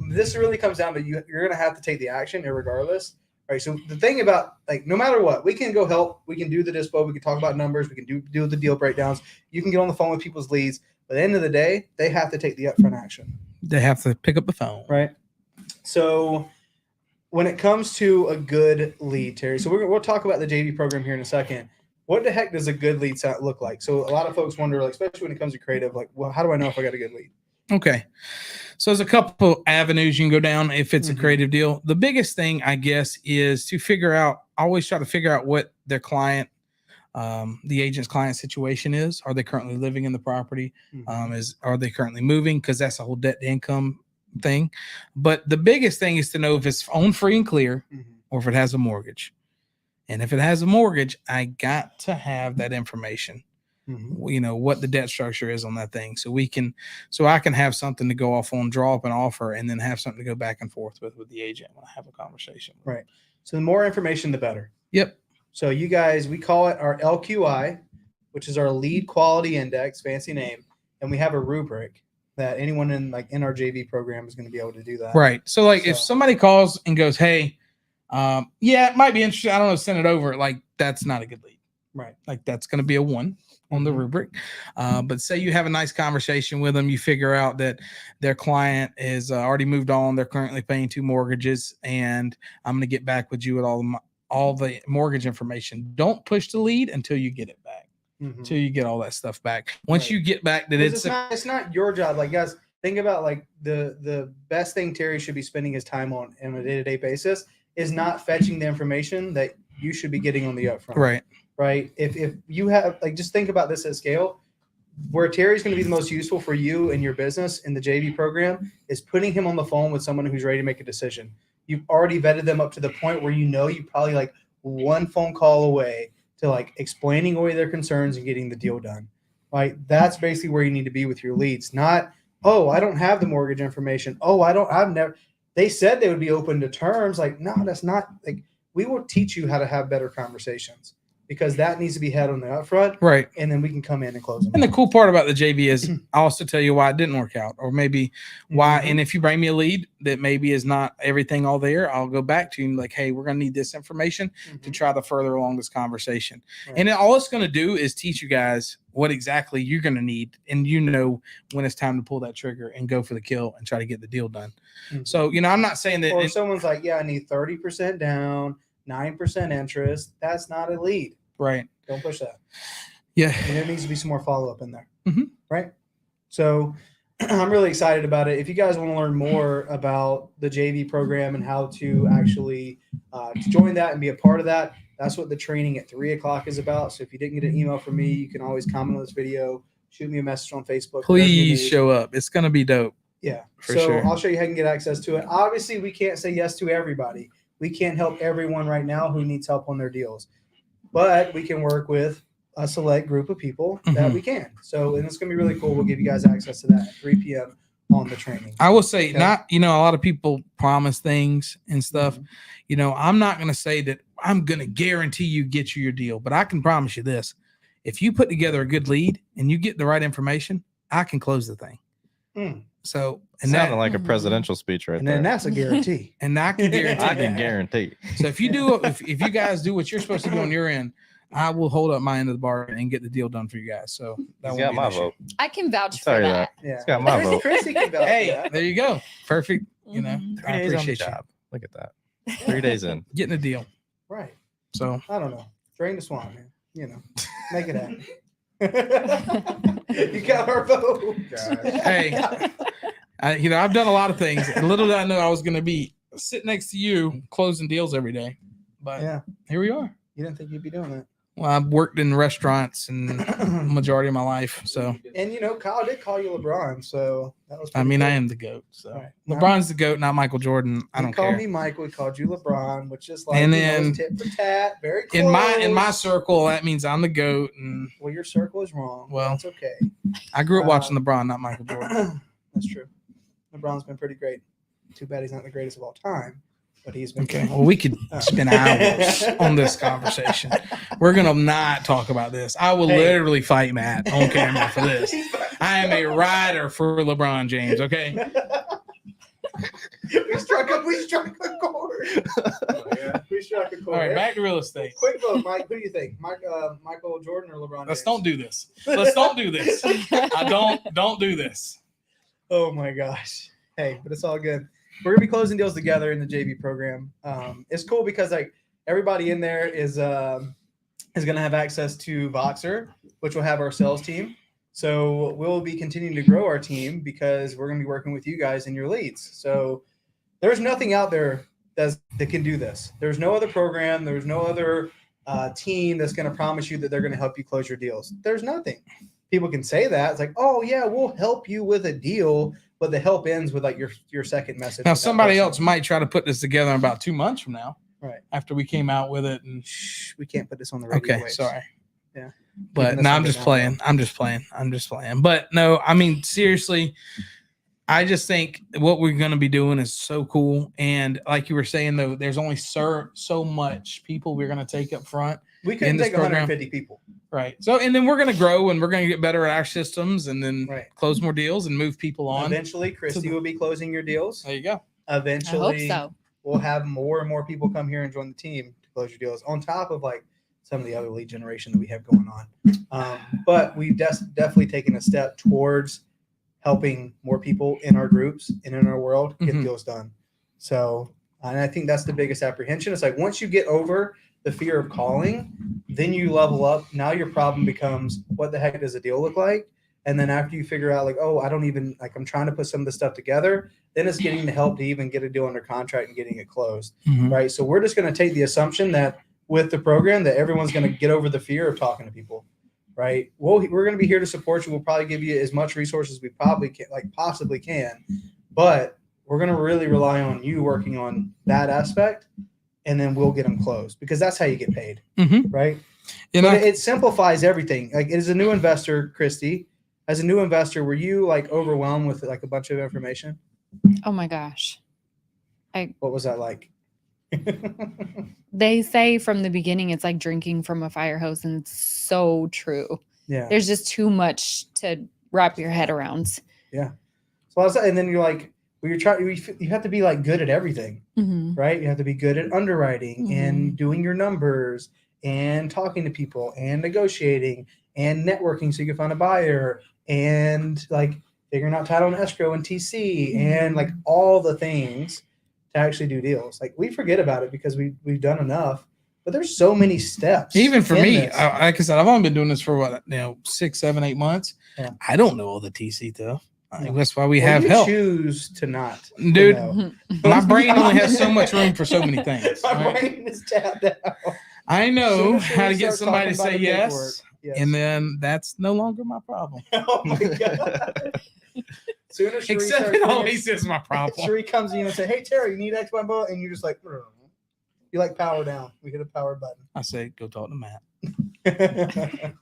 this really comes down to you're going to have to take the action irregardless. Right. So the thing about like, no matter what, we can go help. We can do the dispo. We can talk about numbers. We can do the deal breakdowns. You can get on the phone with people's leads. But at the end of the day, they have to take the upfront action. They have to pick up the phone. Right. So when it comes to a good lead, Terry, so we'll talk about the JV program here in a second. What the heck does a good lead look like? So a lot of folks wonder, like, especially when it comes to creative, like, well, how do I know if I got a good lead? Okay. So there's a couple avenues you can go down if it's Mhm. a creative deal. The biggest thing, I guess, is to figure out, always try to figure out what their client, the agent's client situation is. Are they currently living in the property? Are they currently moving? Because that's a whole debt to income thing. But the biggest thing is to know if it's owned free and clear or if it has a mortgage. And if it has a mortgage, I got to have that information. You know, what the debt structure is on that thing. So I can have something to go off on, draw up an offer, and then have something to go back and forth with the agent when I have a conversation. Right. So the more information, the better. Yep. So you guys, we call it our LQI, which is our lead quality index, fancy name. And we have a rubric that anyone in our JV program is going to be able to do that. Right. So like if So- somebody calls and goes, hey, yeah, it might be interesting. I don't know, send it over. Like that's not a good lead. Right. Like that's going to be a 1 on the rubric. But say you have a nice conversation with them, you figure out that their client is already moved on. They're currently paying 2 mortgages, and I'm going to get back with you with all the mortgage information. Don't push the lead until you get it back. Mhm. till you get all that stuff back. Once Right. you get back that 'Cause it's it's not your job. Like, guys, think about like the best thing Terry should be spending his time on a day-to-day basis is not fetching the information that you should be getting on the upfront. right. Right. If you have like, just think about this at scale. Where Terry's going to be the most useful for you and your business in the JV program is putting him on the phone with someone who's ready to make a decision. You've already vetted them up to the point where you probably like one phone call away to like explaining away their concerns and getting the deal done. Right. That's basically where you need to be with your leads. Not, oh, I don't have the mortgage information. Oh, I've never. They said they would be open to terms. Like, no, that's not. Like, we will teach you how to have better conversations because that needs to be had on the upfront. Right. And then we can come in and close them. And the cool part about the JV is I'll also tell you why it didn't work out, or maybe why. Mhm. And if you bring me a lead that maybe is not everything all there, I'll go back to you and like, hey, we're going to need this information to try to further along this conversation. Right. And all it's going to do is teach you guys what exactly you're going to need. And when it's time to pull that trigger and go for the kill and try to get the deal done. Mhm. So, I'm not saying that. Or if someone's like, yeah, I need 30% down, 9% interest. That's not a lead. Right. Don't push that. Yeah. And there needs to be some more follow-up in there. Mhm. Right. So I'm really excited about it. If you guys want to learn more about the JV program and how to actually join that and be a part of that, that's what the training at 3:00 is about. So if you didn't get an email from me, you can always comment on this video, shoot me a message on Facebook. whatever you Please need. show up. It's going to be dope. Yeah. For So sure. I'll show you how you can get access to it. Obviously, we can't say yes to everybody. We can't help everyone right now who needs help on their deals. But we can work with a select group of people that Mhm. we can. So, and it's going to be really cool. We'll give you guys access to that at 3 p.m. on the training. I will say Okay. not, a lot of people promise things and stuff. Mhm. I'm not going to say that I'm going to guarantee you get your deal, but I can promise you this. If you put together a good lead and you get the right information, I can close the thing. Mm. So, It sounded like a presidential speech right And there. then that's a guarantee. and I can guarantee I can that. guarantee. So if you guys do what you're supposed to do on your end, I will hold up my end of the bargain and get the deal done for you guys. So that He's won't got be my an issue. vote. I can vouch for Sorry that. Yeah. It's got my vote. Chrissy can vouch for Hey, that. there you go. Perfect. Mhm. 3 I days on the appreciate you job. Look at that. 3 days in. getting a deal. Right. So I don't know. Drain the swamp, man. Make it happen. You got our vote. Hey, I've done a lot of things. And little did I know I was going to be sitting next to you closing deals every day. But Yeah. here we are. You didn't think you'd be doing that. Well, I've worked in restaurants and majority of my life. So, And Kyle did call you LeBron, so that was. I pretty mean, cool. I am the GOAT. So Right. LeBron's the GOAT, not Michael Jordan. I He don't called care. me Michael. He called you LeBron, which is like And it's then tit for tat. Very close. in my circle, that means I'm the GOAT. And Well, your circle is wrong. Well, That's okay. I grew up watching LeBron, not Michael Jordan. That's true. LeBron's been pretty great. Too bad he's not the greatest of all time, but he's been. Okay. Well, we could spend hours on this conversation. We're going to not talk about this. I will Hey. literally fight Matt on camera for this. I am a rider for LeBron James. Okay. We struck a chord. We struck a chord. All right. Back to real estate. Quick vote, Mike. Who do you think? Michael Jordan or LeBron Let's James? don't do this. Let's don't do this. I don't do this. Oh my gosh. Hey, but it's all good. We're gonna be closing deals together in the JV program. It's cool because like everybody in there is gonna have access to Voxer, which will have our sales team. So we'll be continuing to grow our team because we're gonna be working with you guys in your leads. So there's nothing out there that can do this. There's no other program. There's no other team that's gonna promise you that they're gonna help you close your deals. There's nothing. People can say that. It's like, oh yeah, we'll help you with a deal, but the help ends with like your second message. Now, with that somebody person. else might try to put this together in about 2 months from now. Right. After we came out with it. And Shh, we can't put this on the radio. okay, waves. sorry. Yeah. But Keeping no, us I'm under just now, playing. though. I'm just playing. But no, I mean, seriously, I just think what we're going to be doing is so cool. And like you were saying, though, there's only so much people we're going to take up front. We in couldn't this take program. 150 people. Right. So, and then we're going to grow and we're going to get better at our systems and then Right. close more deals and move people on. Eventually, Christy will be closing your deals. There you go. Eventually, I hope so. we'll have more and more people come here and join the team to close your deals on top of like some of the other lead generation that we have going on. But we've definitely taken a step towards helping more people in our groups and in our world get Mhm. deals done. So, and I think that's the biggest apprehension. It's like once you get over the fear of calling, then you level up. Now your problem becomes, what the heck does a deal look like? And then after you figure out like, oh, I don't even like, I'm trying to put some of this stuff together, then it's getting the help to even get a deal under contract and getting it closed. Mhm. Right. So we're just going to take the assumption that with the program that everyone's going to get over the fear of talking to people. Right. Well, we're going to be here to support you. We'll probably give you as much resources as we probably can, like possibly can, but we're going to really rely on you working on that aspect, and then we'll get them closed because that's how you get paid. Mhm. Right. And But it simplifies everything. Like, as a new investor, Christy, as a new investor, were you like overwhelmed with like a bunch of information? Oh my gosh. What was that like? They say from the beginning it's like drinking from a fire hose, and it's so true. Yeah. There's just too much to wrap your head around. Yeah. So and then you're like, well, you have to be like good at everything, Mm-hmm. right? You have to be good at underwriting and doing your numbers and talking to people and negotiating and networking so you can find a buyer and like figuring out title and escrow and TC and like all the things to actually do deals. Like, we forget about it because we've done enough, but there's so many steps. even for in me, this. like I said, I've only been doing this for 6, 7, 8 months. Yeah. I don't know all the TC stuff. No. That's why we Well, have you help. choose to not, Dude, know. my brain only has so much room for so many things. My right? brain is tapped out. I know Soon as how to we get start somebody to talking say about the paperwork. yes, Yes. and then that's no longer my problem. Oh my god! Soon as Sheree Except starts it bringing- always is my problem. Sheree comes in and say, "Hey Terry, you need X, Y, and you just like, you like power down. We hit a power I say, go talk to Matt. button."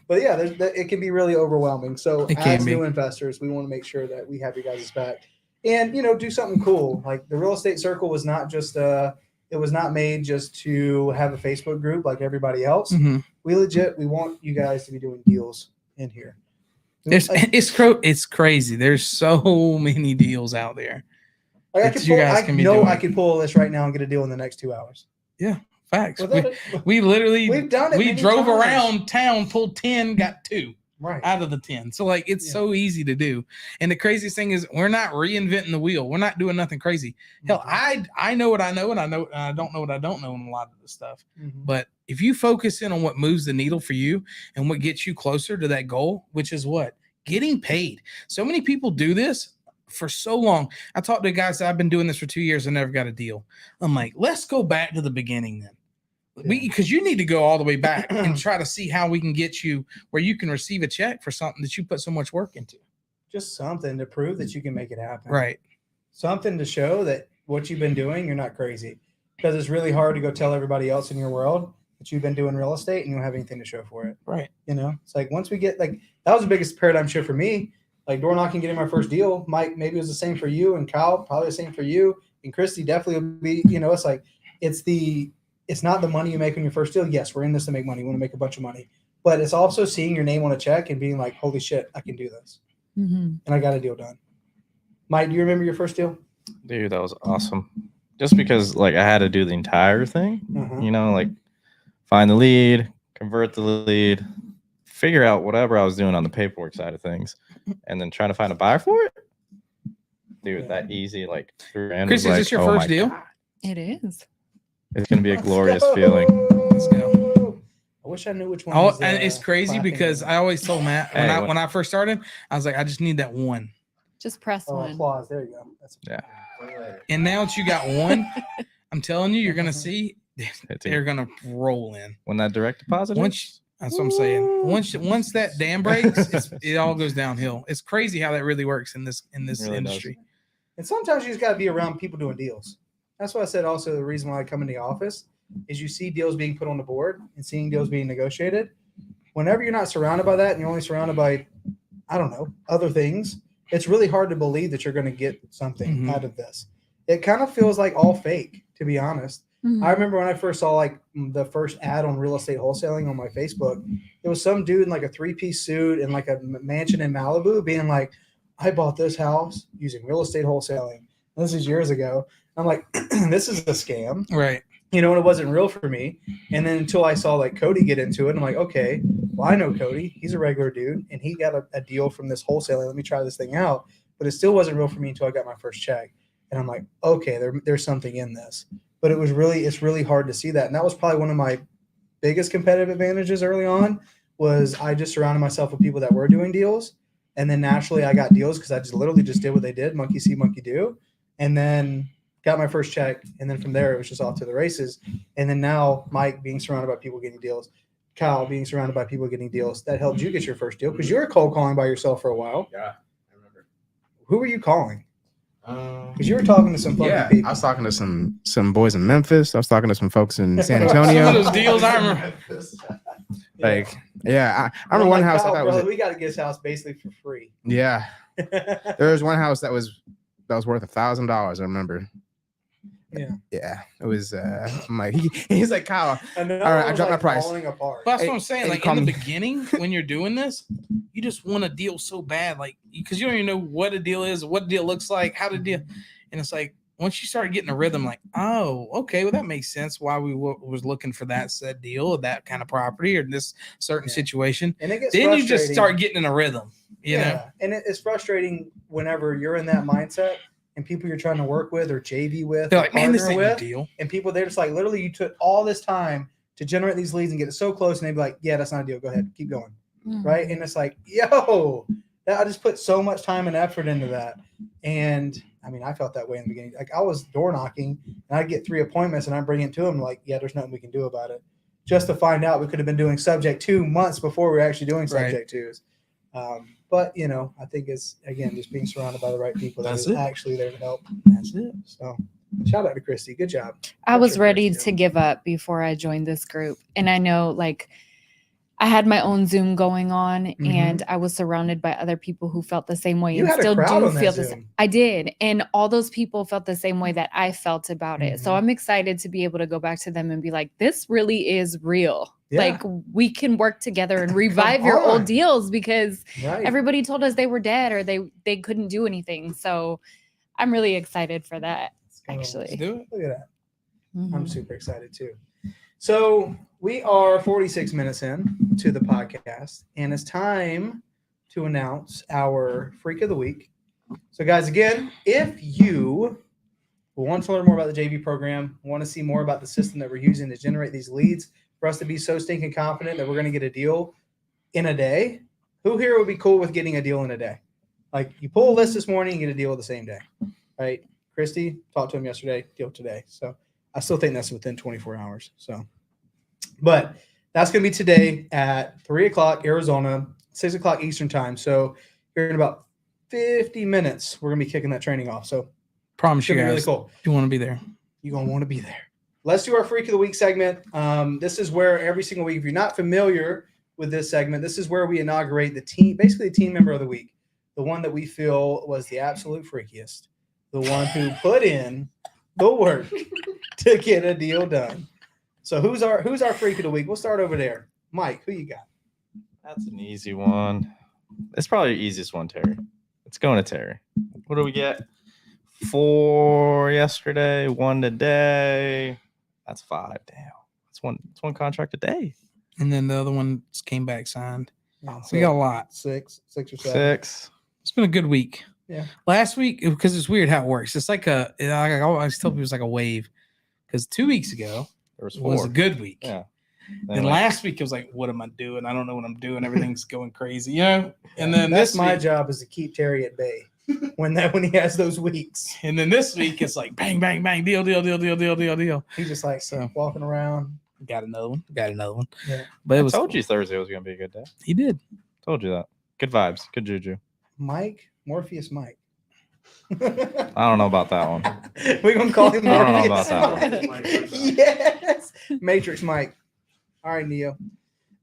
But yeah, it can be really overwhelming. So It can as be. new investors, we want to make sure that we have you guys' back, and do something cool. Like, the Real Estate Circle was not just it was not made just to have a Facebook group like everybody else. Mhm. We want you guys to be doing deals in here. It's crazy. There's so many deals out there. Like, that you guys can be doing. I could pull this right now and get a deal in the next 2 hours. Facts. Without We literally We've done it. we many drove times. around town, pulled 10, got 2 Right. out of the 10. So like it's Yeah. so easy to do. And the craziest thing is we're not reinventing the wheel. We're not doing nothing crazy. Hell, I know what I know, and I don't know what I don't know in a lot of the stuff. Mhm. But if you focus in on what moves the needle for you and what gets you closer to that goal, which is what? Getting paid. So many people do this for so long. I talked to guys that I've been doing this for 2 years and never got a deal. I'm like, let's go back to the beginning then. Because you need to go all the way back and try to see how we can get you where you can receive a check for something that you put so much work into. Just something to prove that you can make it happen. Right. Something to show that what you've been doing, you're not crazy. Because it's really hard to go tell everybody else in your world that you've been doing real estate and you don't have anything to show for it. Right. It's like, once we get like, that was the biggest paradigm shift for me. Like, door knocking, getting my first deal. Mike, maybe it was the same for you, and Kyle, probably the same for you, and Christy definitely would be. It's like, it's not the money you make on your first deal. Yes, we're in this to make money. We want to make a bunch of money, but it's also seeing your name on a check and being like, holy shit, I can do this, and I got a deal done. Mike, do you remember your first deal? Dude, that was awesome. Just because like I had to do the entire thing, like find the lead, convert the lead, figure out whatever I was doing on the paperwork side of things, and then trying to find a buyer for it. Dude, that easy, like $3,000 Chris, is like, this your oh first my deal? God. It is. It's gonna be a glorious Let's go. feeling. Let's go. I wish I knew which one. Oh, was, and it's crazy clapping. because I always told Matt Hey, when I first started, I was like, I just need that one. Just press one. Applause. There you go. That's Yeah. And now that you got one, I'm telling you, you're gonna see they're gonna roll in. When that direct deposit Once that's what I'm saying. Once that dam breaks, it all goes downhill. It's crazy how that really works in this really does. industry. And sometimes you just got to be around people doing deals. That's why I said also the reason why I come in the office is you see deals being put on the board and seeing deals being negotiated. Whenever you're not surrounded by that and you're only surrounded by, I don't know, other things, it's really hard to believe that you're going to get something out of this. It kind of feels like all fake, to be honest. I remember when I first saw like the first ad on real estate wholesaling on my Facebook, it was some dude in like a 3-piece suit and like a mansion in Malibu being like, I bought this house using real estate wholesaling. And this is years ago. I'm like, this is a scam. Right. And it wasn't real for me. And then until I saw like Cody get into it, I'm like, okay, well, I know Cody. He's a regular dude and he got a deal from this wholesaling. Let me try this thing out. But it still wasn't real for me until I got my first check. And I'm like, okay, there's something in this. but it's really hard to see that. And that was probably one of my biggest competitive advantages early on was I just surrounded myself with people that were doing deals. And then naturally I got deals because I just literally just did what they did, monkey see, monkey do. And then got my first check. And then from there, it was just off to the races. And then now Mike being surrounded by people getting deals, Kyle being surrounded by people getting deals, that helped you get your first deal because you were cold calling by yourself for a while. Yeah, I remember. Who were you calling? Because you were talking to some funky people. I was talking to some boys in Memphis. I was talking to some folks in San Some Antonio. of those deals I remember. Like, yeah, I remember one house. I thought was we got to get his house basically for free. yeah. There was one house that was worth $1,000. I remember. Yeah, it was. I'm like, he's like, Kyle. All right, I dropped my price. Apart. But that's what I'm saying. Hey, Like call in the me. beginning, when you're doing this, you just want a deal so bad, like because you don't even know what a deal is, what the deal looks like, how to deal, and it's like once you start getting a rhythm, like, oh, okay, well that makes sense why we was looking for that said deal or that kind of property or this certain situation. And it gets Then you just frustrating. start getting in a rhythm, you know. And it's frustrating whenever you're in that mindset and people you're trying to work with or JV with, They're or like, man, this partner ain't a with, deal. and people they're just like, literally, you took all this time to generate these leads and get it so close, and they'd be like, yeah, that's not a deal. Go ahead, keep going, right? And it's like, yo, I just put so much time and effort into that, and I mean, I felt that way in the beginning. Like I was door knocking, and I'd get 3 appointments, and I'm bringing it to them like, yeah, there's nothing we can do about it. Just to find out, we could have been doing subject 2 months before we were actually doing subject 2s. But you know, I think it's again just being surrounded by the right people that is actually there to help. That's it. So, shout out to Christy. Good job. I was That's your ready first to deal. give up before I joined this group. And I know like I had my own Zoom going on and I was surrounded by other people who felt the same way You and had a still crowd do on that feel the Zoom. same. I did. And all those people felt the same way that I felt about it. So I'm excited to be able to go back to them and be like, this really is real. Yeah. Like we can work together and revive your on. old deals because Right. everybody told us they were dead or they couldn't do anything. So I'm really excited for that. Actually. Let's do it. Look at that. Mhm. I'm super excited too. So we are 46 minutes in to the podcast, and it's time to announce our Freak of the Week. So, guys, again, if you want to learn more about the JV program, want to see more about the system that we're using to generate these leads, for us to be so stinking confident that we're going to get a deal in a day, who here would be cool with getting a deal in a day? Like you pull a list this morning and get a deal the same day, right? Christy talked to him yesterday, deal today. So I still think that's within 24 hours. So, but that's going to be today at 3:00 Arizona, 6:00 Eastern time. So here in about 50 minutes, we're going to be kicking that training off. So Promise it's you going to guys, be really cool. you want to be there. You're going to want to be there. Let's do our Freak of the Week segment. This is where every single week, if you're not familiar with this segment, this is where we inaugurate the team, basically the team member of the week, the one that we feel was the absolute freakiest, the one who put in the work to get a deal done. So who's our Freak of the Week? We'll start over there. Mike, who you got? That's an easy one. It's probably the easiest one, Terry. It's going to Terry. What do we get? 4 yesterday, 1 today. That's 5. Damn. It's one contract a day. And then the other one just came back signed. Oh, So we got a lot. six or 7. 6. It's been a good week. Yeah. Last week, because it's weird how it works. It's like I always tell people it's like a wave. Because 2 weeks ago There was it 4. was a good week. Yeah. Then last week it was like, what am I doing? I don't know what I'm doing. Everything's going crazy, you know. And then that's this my week, job is to keep Terry at bay when he has those weeks. and then this week it's like bang, bang, bang, deal. He's just like So- walking around. Got another one. Yeah. But it I was told you Thursday was going to be a good day. he did. Told you that. Good vibes. Good juju. Mike, Morpheus Mike. I don't know about that one. We're gonna call him I don't know Morpheus about that Mike. Yes, Matrix Mike. All right, Neo.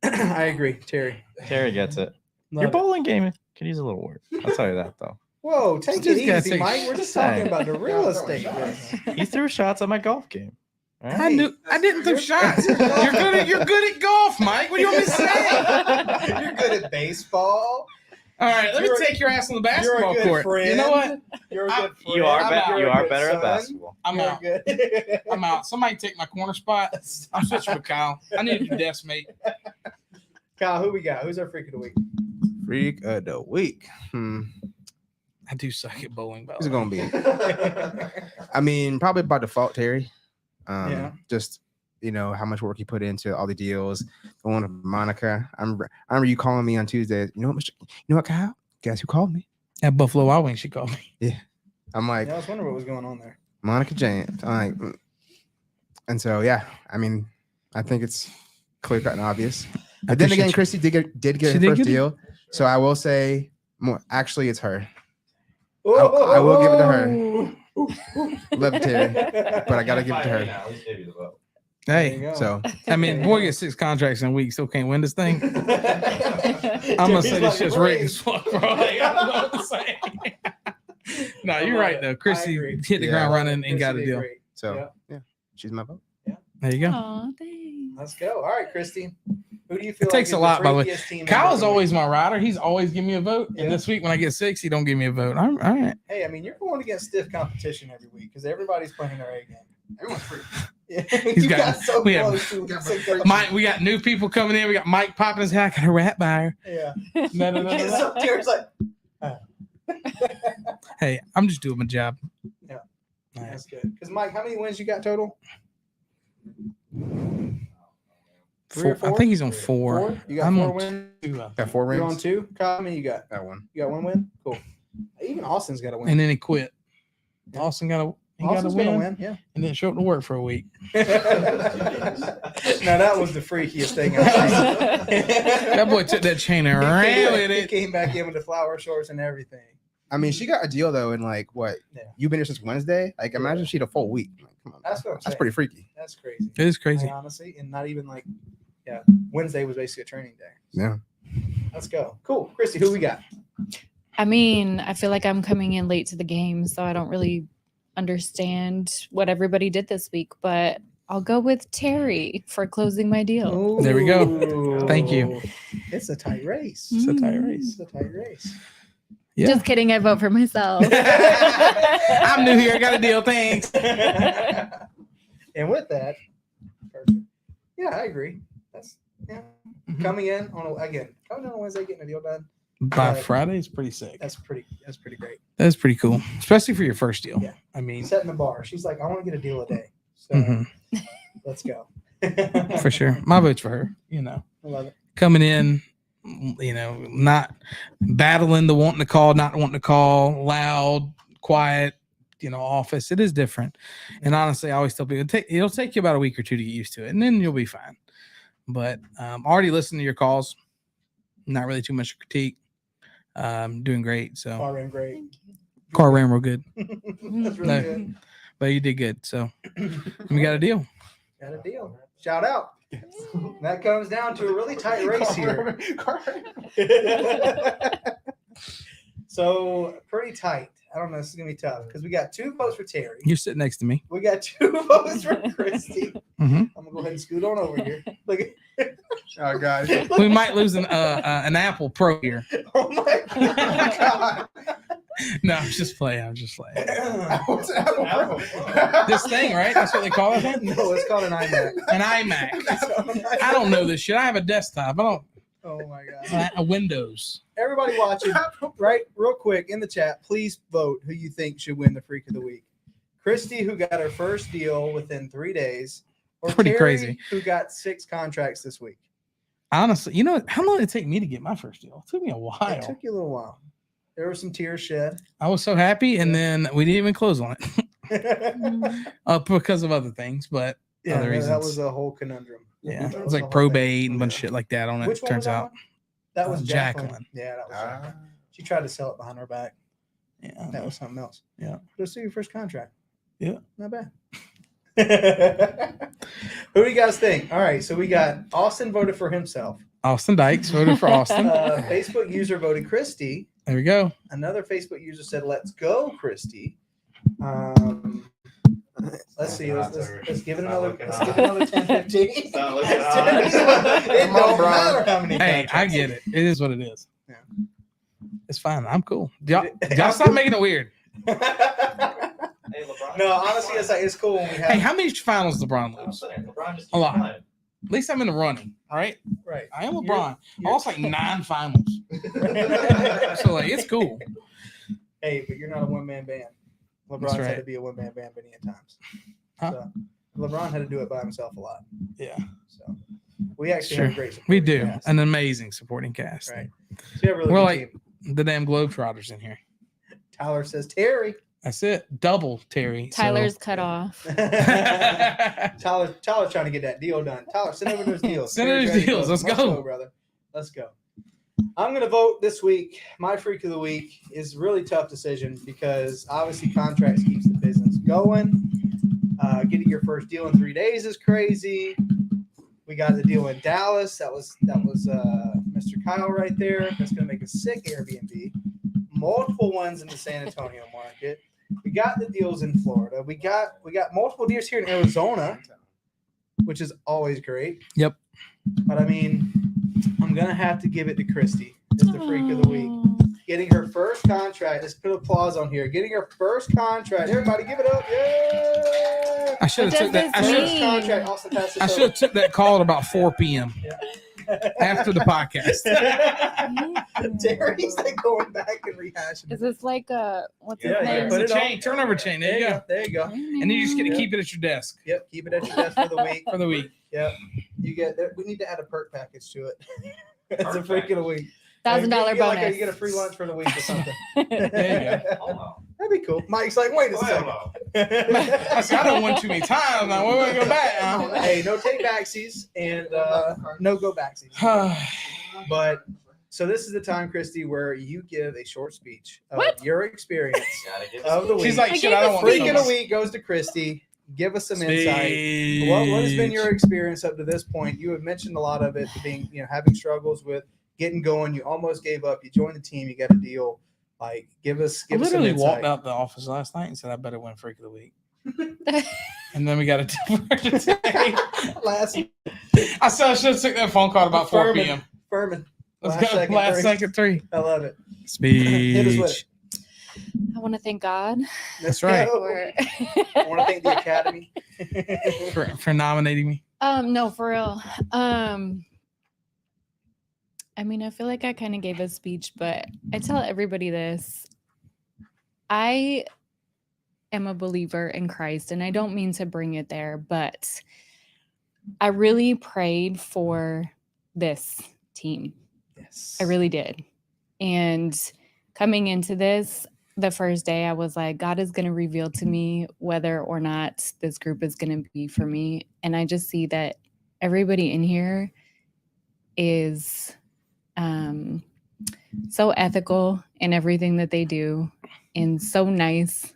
I agree, Terry. Terry gets it. Love Your it. bowling game could use a little work. I'll tell you that, though. Whoa, take Just it gotta easy, take- Mike. We're just Saying. talking about the real estate business. He threw shots at my golf game. All I right? knew I didn't throw shots. You're good at golf, Mike. What do you want me to say? You're good at baseball. All right, let me You're- take your ass on the You're a basketball good court. friend. You know what? You're a I'm- good friend. You are, I'm out. You're you a are good better at son. basketball. I'm You're out. good. I'm out. Somebody take my corner spot. I'm switching with Kyle. I need a desk mate. Kyle, who we got? Who's our freak of the week? Freak of the week. I do suck at bowling, by Who's it the way. gonna be? I mean, probably by default, Terry. Just how much work you put into all the deals. The one with Monica. I remember you calling me on Tuesday. You know what, Kyle? Guess who called me? At Buffalo Wild Wings, she called me. Yeah. I'm like, I was wondering what was going on there. Monica James. I'm like, and so yeah, I mean, I think it's clear cut and obvious. But then again, Christy did get her first deal. So I will say more. Actually, it's her. I will give it to her. Love it, Terry, but I gotta give it to her. Hey, so I mean, boy gets 6 contracts in a week, still can't win this thing. I'm gonna say this shit's rigged as fuck, bro. I don't know what to say. No, you're right though. Chrissy hit the ground running and got a deal. So yeah, she's my vote. Yeah, there you go. Aw, thanks. Let's go. All right, Christy. Who do you feel? It takes is a lot, by the way. team Kyle's member? always my rider. He's always giving me a vote. Yeah. And this week when I get 6, he don't give me a vote. All right. Hey, I mean, you're going against stiff competition every week because everybody's playing their A game. Everyone's free. Yeah, He's you got- got so we have- close to it. Mike, we got new people coming in. We got Mike popping his head. I got a rat buyer. Yeah. No. So Terry's like, Hey, I'm just doing my job. Yeah. All right. that's good. Because Mike, how many wins you got total? 3 or 4, I 4? think he's on 4. You got I'm 4 on wins. 2. Got 4 You're on rings. 2. Kyle, how many you got? That one. You got 1 win. Cool. Even Austin's got a win. And then he quit. Austin got a Austin's win, gonna win. Yeah. and didn't show up to work for a week. Now that was the freakiest thing I've seen. That boy took that chain and ran with He it. came back in with the flower shorts and everything. I mean, she got a deal though in like what? Yeah. You've been here since Wednesday. Like, imagine she'd a full week. Like, come on, That's what I'm that's saying. pretty freaky. That's crazy. It is crazy. Honestly, and not even like, Wednesday was basically a training day. Yeah. Let's go. Cool. Christy, who we got? I mean, I feel like I'm coming in late to the game, so I don't really understand what everybody did this week, but I'll go with Terry for closing my deal. There we go. Ooh. Thank you. It's a tight race. It's a tight race. It's a tight race. Yeah. Just kidding. I vote for myself. I'm new here. Got a deal. Thanks. And with that, perfect. Yeah, I agree. That's Mhm. coming in on Wednesday, getting a deal done. By Friday, it's pretty sick. That's pretty great. That's pretty cool, especially for your first deal. Yeah. I mean, Setting the bar. She's like, I want to get a deal a day. So mhm, let's go. for sure. My vote's for her. I love it. Coming in, not battling the wanting to call, not wanting to call, loud, quiet, office. It is different. And honestly, I always tell people it'll take you about a week or 2 to get used to it, and then you'll be fine. But already listening to your calls, not really too much to critique. Doing great. So Car ran great. car ran real good, That's really No. good. but you did good. So we got a deal. Got a deal. Shout out. That comes down to a really tight race here. So pretty tight. I don't know. This is gonna be tough because we got 2 votes for Terry. You're sitting next to me. We got 2 votes for Christy. Mhm. I'm gonna go ahead and scoot on over here. Look at Oh god. We might lose an Apple Pro here. oh my god. No, I'm just playing. I'm just playing. What's Apple? This thing, right? That's what they call it. No, it's called an iMac. An iMac. I don't know this shit. I have a desktop. I don't. Oh my god. A Windows. Everybody watching, right? Real quick in the chat, please vote who you think should win the Freak of the Week. Christy, who got her first deal within 3 days, or Pretty Terry, crazy. who got 6 contracts this week. Honestly, how long did it take me to get my first deal? It took me a It while. took you a little while. There were some tears shed. I was so happy, and then we didn't even close on it because of other things. But Yeah, other that reasons. was a whole conundrum. yeah, That it was was a like whole probate thing. and a bunch of shit like that on it. Which one Turns was that out, one? That was Jacqueline. Jacqueline. Yeah, that was. Ah. She tried to sell it behind her back. yeah, That was something else. Yeah. But it's your first contract. Yeah. Not bad. Who do you guys think? All right, so we got Austin voted for himself. Austin Dykes voted for Austin. Facebook user voted Christy. There we go. Another Facebook user said, "Let's go, Christy." Let's see. Let's give it another. Let's give it another 10, 15. It Come on, don't bro. matter how many. Hey, I contracts. get it. It is what it is. Yeah. It's fine. I'm cool. Y'all stop making it weird. No, honestly, it's cool when we have. Hey, how many finals LeBron lose? A lot. At least I'm in the running. All right. right. I am LeBron. I You're- lost like 9 finals. So like it's cool. Hey, but you're not a one-man band. That's LeBron's had right. to be a one-man band many a times. Huh? So, LeBron had to do it by himself a lot. Yeah. So we actually have a great We supporting do. cast. An amazing supporting cast. Right. So we have a really We're good like team. the damn Globetrotters in here. Tyler says Terry. That's it. Double Terry. so- Tyler's cut off. Tyler's trying to get that deal done. Tyler, send over those deals. Send over Terry's those ready to deals. close. Let's go. brother. Let's go. I'm going to vote this week. My freak of the week is a really tough decision because obviously contracts keeps the business going. Getting your first deal in 3 days is crazy. We got the deal in Dallas. That was Mr. Kyle right there. That's going to make a sick Airbnb. Multiple ones in the San Antonio market. We got the deals in Florida. We got multiple deals here in Arizona, which is always great. Yep. But I mean, I'm gonna have to give it to Christy as the freak of the week. Getting her first contract. Let's put applause on here. Getting her first contract. Everybody, give it up! Yeah. I should have took that. First contract. Austin passed this I should have took that call at about 4 p.m. after the podcast. Terry's like going back and rehashing. Is this like a what's Yeah, his yeah, name? put It's it a on. chain, turnover chain. There you go. There you go. And then you just get to Yeah. keep it at your desk Yep. Keep it at your desk for the week. for the week. Yep. You get. We need to add a perk package to it. It's a freak of the week. $1,000 Like, bonus. you get a free lunch for the week or something. There That'd be cool. Mike's like, wait a second. I said, I don't win too many times. Now we're gonna go back now. Hey, no take backsies and no go backsies. But so this is the time, Christy, where you give a short speech of What? your experience of the week. She's like, I shit, gave I don't a want freak speech. of the week goes to Christy. Give us some insight. What has been your experience up to this point? You have mentioned a lot of it, being having struggles with getting going. You almost gave up. You joined the team. You got a deal. Like, give us I some literally insight. walked out the office last night and said I better win freak of the week. And then we got a deal for today. Last I said I should have took that phone call at about 4 p.m. Furman. Let's go. Last second three. I love it. Hit us with Speech. I want to thank God That's right. for I want to thank the Academy. For nominating me. no, for real. I mean, I feel like I kind of gave a speech, but I tell everybody this. I am a believer in Christ, and I don't mean to bring it there, but I really prayed for this team. Yes. I really did. And coming into this, the first day, I was like, God is going to reveal to me whether or not this group is going to be for me. And I just see that everybody in here is so ethical in everything that they do and so nice,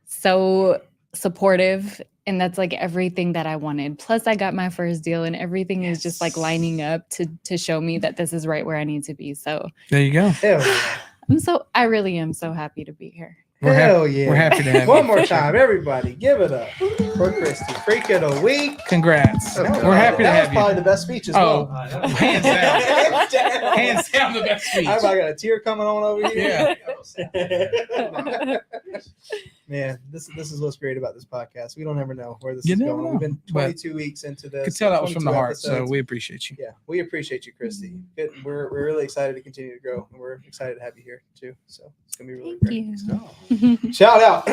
so supportive. And that's like everything that I wanted. Plus, I got my first deal and everything is just like lining up to show me that this is right where I need to be. So There you go. Hell yeah. I really am so happy to be here. Hell yeah. We're happy to have One you. more time, everybody, give it up for Christy. Freak of the week. Congrats. That was We're happy to that have was you. probably the best speech as Oh, well. hands down. Hands down. Hands down the best speech. I got a tear coming on over here. Yeah. Man, this is what's great about this podcast. We don't ever know where this You is never going. know, We've been but 22 weeks into this. I could tell that was from the 22 heart, so episodes. we appreciate you. Yeah, we appreciate you, Christy. Good. We're really excited to continue to grow, and we're excited to have you here too. So it's gonna be really Thank great. you. Shout out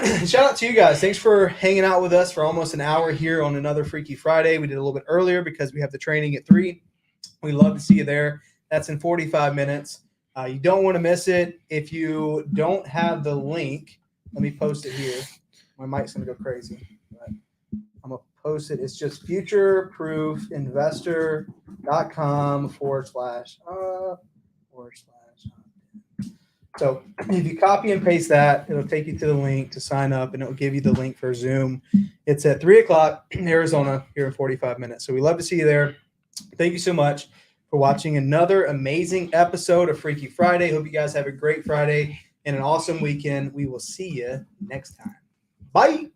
to you guys. Thanks for hanging out with us for almost an hour here on another Freaky Friday. We did a little bit earlier because we have the training at 3. We love to see you there. That's in 45 minutes. You don't want to miss it. If you don't have the link, let me post it here. My mic's gonna go crazy, but I'm gonna post it. It's just futureproofinvestor.com // So if you copy and paste that, it'll take you to the link to sign up, and it'll give you the link for Zoom. It's at 3:00 in Arizona here in 45 minutes. So we love to see you there. Thank you so much for watching another amazing episode of Freaky Friday. Hope you guys have a great Friday and an awesome weekend. We will see you next time. Bye.